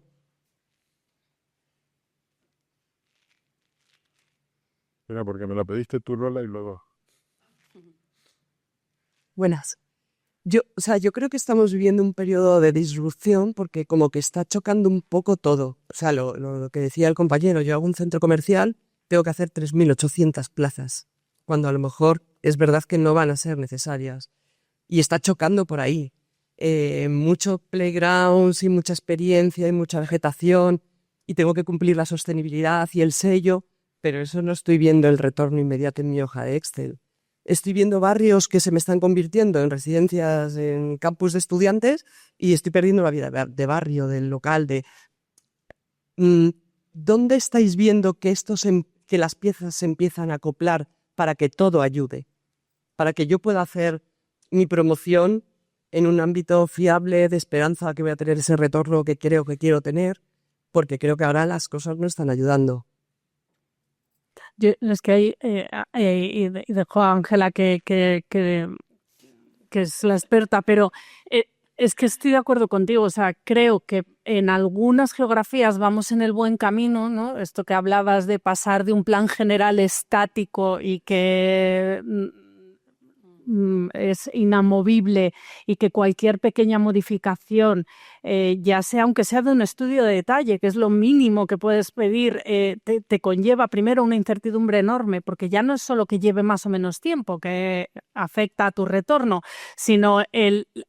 Mira, porque me la pediste tú, Lola, y luego... Buenas. Yo creo que estamos viviendo un periodo de disrupción porque como que está chocando un poco todo. O sea, lo que decía el compañero, yo hago un centro comercial, tengo que hacer 3.800 plazas, cuando a lo mejor es verdad que no van a ser necesarias. Y está chocando por ahí. Mucho playgrounds y mucha experiencia y mucha vegetación y tengo que cumplir la sostenibilidad y el sello, pero eso no estoy viendo el retorno inmediato en mi hoja de Excel. Estoy viendo barrios que se me están convirtiendo en residencias, en campus de estudiantes y estoy perdiendo la vida de barrio, del local. ¿Dónde estáis viendo que que las piezas se empiezan a acoplar para que todo ayude? Para que yo pueda hacer mi promoción en un ámbito fiable de esperanza que voy a tener ese retorno que creo que quiero tener, porque creo que ahora las cosas no están ayudando. Es que y dejo a Ángela que es la experta, pero es que estoy de acuerdo contigo. O sea, creo que en algunas geografías vamos en el buen camino, ¿no? Esto que hablabas de pasar de un plan general estático y que es inamovible y que cualquier pequeña modificación, ya sea aunque sea de un estudio de detalle, que es lo mínimo que puedes pedir, te conlleva primero una incertidumbre enorme, porque ya no es solo que lleve más o menos tiempo que afecta a tu retorno, sino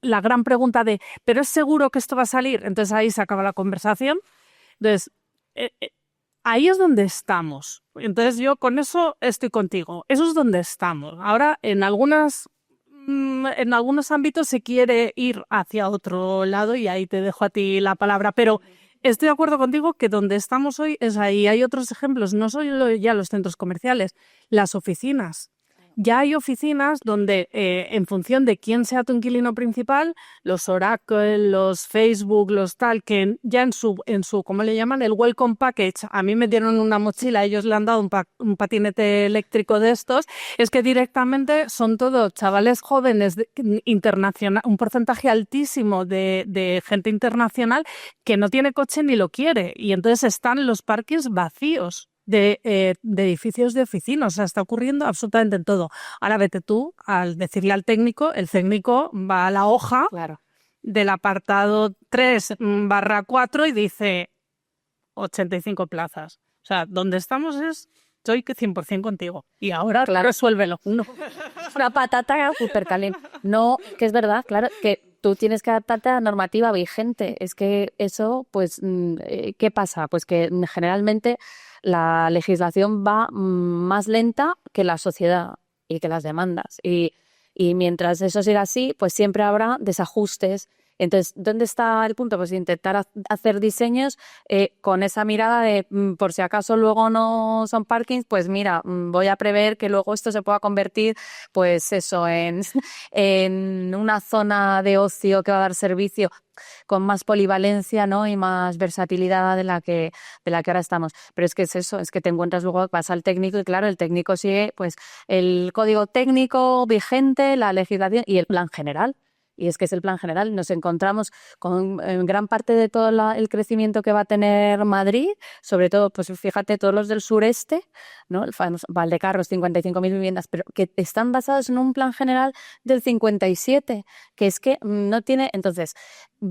la gran pregunta de ¿pero es seguro que esto va a salir? Entonces ahí se acaba la conversación. Entonces ahí es donde estamos. Entonces yo con eso estoy contigo. Eso es donde estamos. Ahora en algunos ámbitos se quiere ir hacia otro lado y ahí te dejo a ti la palabra. Pero estoy de acuerdo contigo que donde estamos hoy es ahí. Hay otros ejemplos, no solo ya los centros comerciales, las oficinas. Ya hay oficinas donde, en función de quién sea tu inquilino principal, los Oracle, los Facebook, los tal, que ya en su, ¿cómo le llaman? El Welcome Package. A mí me dieron una mochila, ellos le han dado un patinete eléctrico de estos. Es que directamente son todos chavales jóvenes internacional, un porcentaje altísimo de gente internacional que no tiene coche ni lo quiere. Y entonces están los parques vacíos de edificios de oficinas. O sea, está ocurriendo absolutamente en todo. Ahora vete tú al decirle al técnico, el técnico va a la hoja del apartado 3/4 y dice 85 plazas. O sea, donde estamos estoy 100% contigo. Y ahora, resuélvelo. No. Una patata súper caliente. No, que es verdad, claro, que tú tienes que adaptarte a la normativa vigente. Es que eso, pues, ¿qué pasa? Pues que generalmente la legislación va más lenta que la sociedad y que las demandas. Y mientras eso siga así, pues siempre habrá desajustes. Entonces, ¿dónde está el punto? Pues intentar hacer diseños con esa mirada de por si acaso luego no son parkings, pues mira, voy a prever que luego esto se pueda convertir, pues eso, en una zona de ocio que va a dar servicio con más polivalencia, ¿no? Y más versatilidad de la que ahora estamos. Pero es que es eso, es que te encuentras luego, vas al técnico y claro, el técnico sigue pues el código técnico vigente, la legislación y el plan general. Y es que es el plan general. Nos encontramos con gran parte de todo el crecimiento que va a tener Madrid, sobre todo, pues fíjate, todos los del sureste, ¿no? El famoso Valdecarros, 55.000 viviendas, pero que están basados en un plan general del 57, que es que no tiene... Entonces,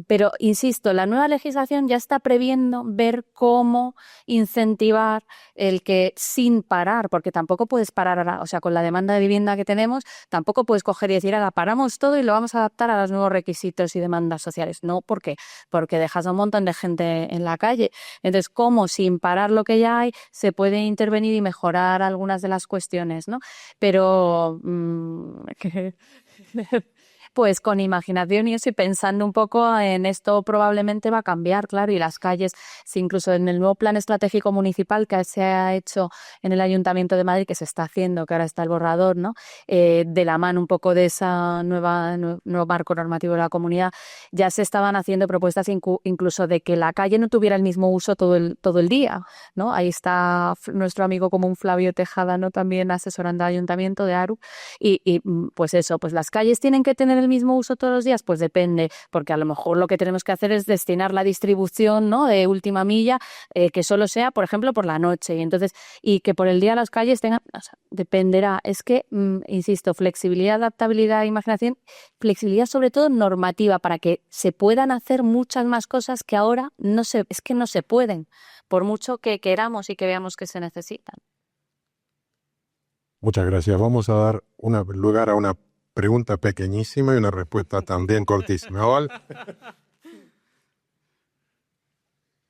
pero insisto, la nueva legislación ya está previendo ver cómo incentivar el que sin parar, porque tampoco puedes parar ahora, o sea, con la demanda de vivienda que tenemos, tampoco puedes coger y decir, ahora paramos todo y lo vamos a adaptar a los nuevos requisitos y demandas sociales. No, ¿por qué? Porque dejas a un montón de gente en la calle. Entonces, ¿cómo sin parar lo que ya hay se puede intervenir y mejorar algunas de las cuestiones, ¿no? Pero... pues con imaginación y eso, y pensando un poco en esto probablemente va a cambiar, claro, y las calles, si incluso en el nuevo plan estratégico municipal que se ha hecho en el Ayuntamiento de Madrid, que se está haciendo, que ahora está el borrador, ¿no? De la mano un poco de esa nuevo marco normativo de la comunidad, ya se estaban haciendo propuestas incluso de que la calle no tuviera el mismo uso todo el día, ¿no? Ahí está nuestro amigo común Flavio Tejada, ¿no? También asesorando al Ayuntamiento de Aru, y pues eso, pues las calles tienen que tener el mismo uso todos los días, pues depende, porque a lo mejor lo que tenemos que hacer es destinar la distribución, ¿no? De última milla, que solo sea, por ejemplo, por la noche, y entonces, y que por el día las calles tengan, o sea, dependerá, es que, insisto, flexibilidad, adaptabilidad, imaginación, flexibilidad sobre todo normativa, para que se puedan hacer muchas más cosas que ahora es que no se pueden, por mucho que queramos y que veamos que se necesitan. Muchas gracias. Vamos a dar lugar a una pregunta pequeñísima y una respuesta también cortísima, ¿vale?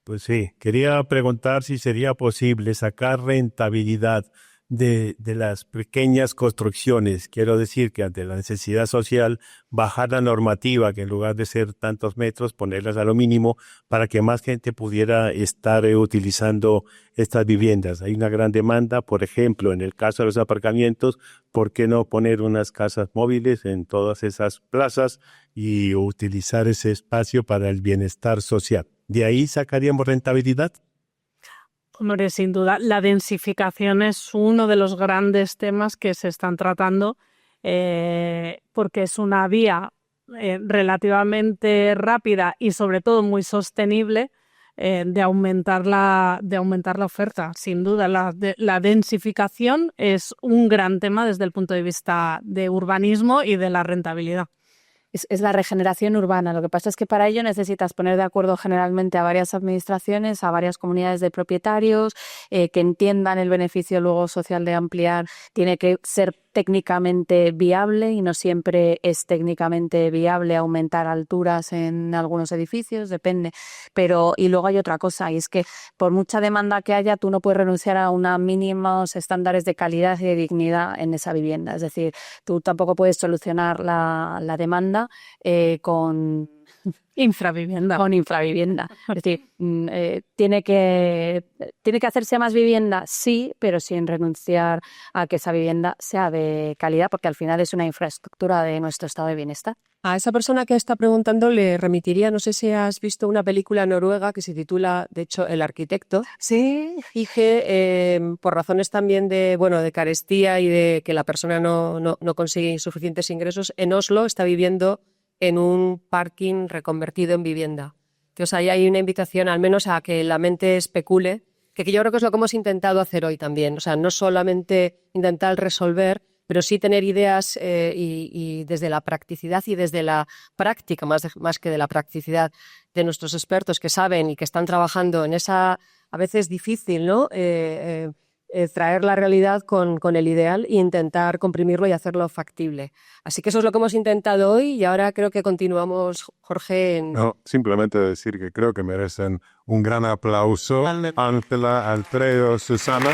Pues sí, quería preguntar si sería posible sacar rentabilidad de las pequeñas construcciones. Quiero decir que ante la necesidad social, bajar la normativa, que en lugar de ser tantos metros, ponerlas a lo mínimo para que más gente pudiera estar utilizando estas viviendas. Hay una gran demanda, por ejemplo, en el caso de los aparcamientos, ¿por qué no poner unas casas móviles en todas esas plazas y utilizar ese espacio para el bienestar social? ¿De ahí sacaríamos rentabilidad? Hombre, sin duda, la densificación es uno de los grandes temas que se están tratando porque es una vía relativamente rápida y sobre todo muy sostenible de aumentar la oferta. Sin duda, la densificación es un gran tema desde el punto de vista de urbanismo y de la rentabilidad. Es la regeneración urbana. Lo que pasa es que para ello necesitas poner de acuerdo generalmente a varias administraciones, a varias comunidades de propietarios, que entiendan el beneficio luego social de ampliar. Tiene que ser técnicamente viable y no siempre es técnicamente viable aumentar alturas en algunos edificios, depende. Pero, y luego hay otra cosa, y es que por mucha demanda que haya, tú no puedes renunciar a unos mínimos estándares de calidad y de dignidad en esa vivienda. Es decir, tú tampoco puedes solucionar la demanda con Infravivienda. Con infravivienda. Es decir, ¿tiene que hacerse más vivienda? Sí, pero sin renunciar a que esa vivienda sea de calidad, porque al final es una infraestructura de nuestro estado de bienestar. A esa persona que está preguntando le remitiría, no sé si has visto una película noruega que se titula, de hecho, El arquitecto. Sí. Y que por razones también de carestía y de que la persona no consigue suficientes ingresos, en Oslo está viviendo en un parking reconvertido en vivienda. Entonces ahí hay una invitación al menos a que la mente especule, que yo creo que es lo que hemos intentado hacer hoy también. O sea, no solamente intentar resolver, pero sí tener ideas y desde la practicidad y desde la práctica, más que de la practicidad de nuestros expertos que saben y que están trabajando en esa, a veces difícil, ¿no? Traer la realidad con el ideal e intentar comprimirlo y hacerlo factible. Así que eso es lo que hemos intentado hoy y ahora creo que continuamos, Jorge. No, simplemente decir que creo que merecen un gran aplauso. Ángela, Alfredo, Susana.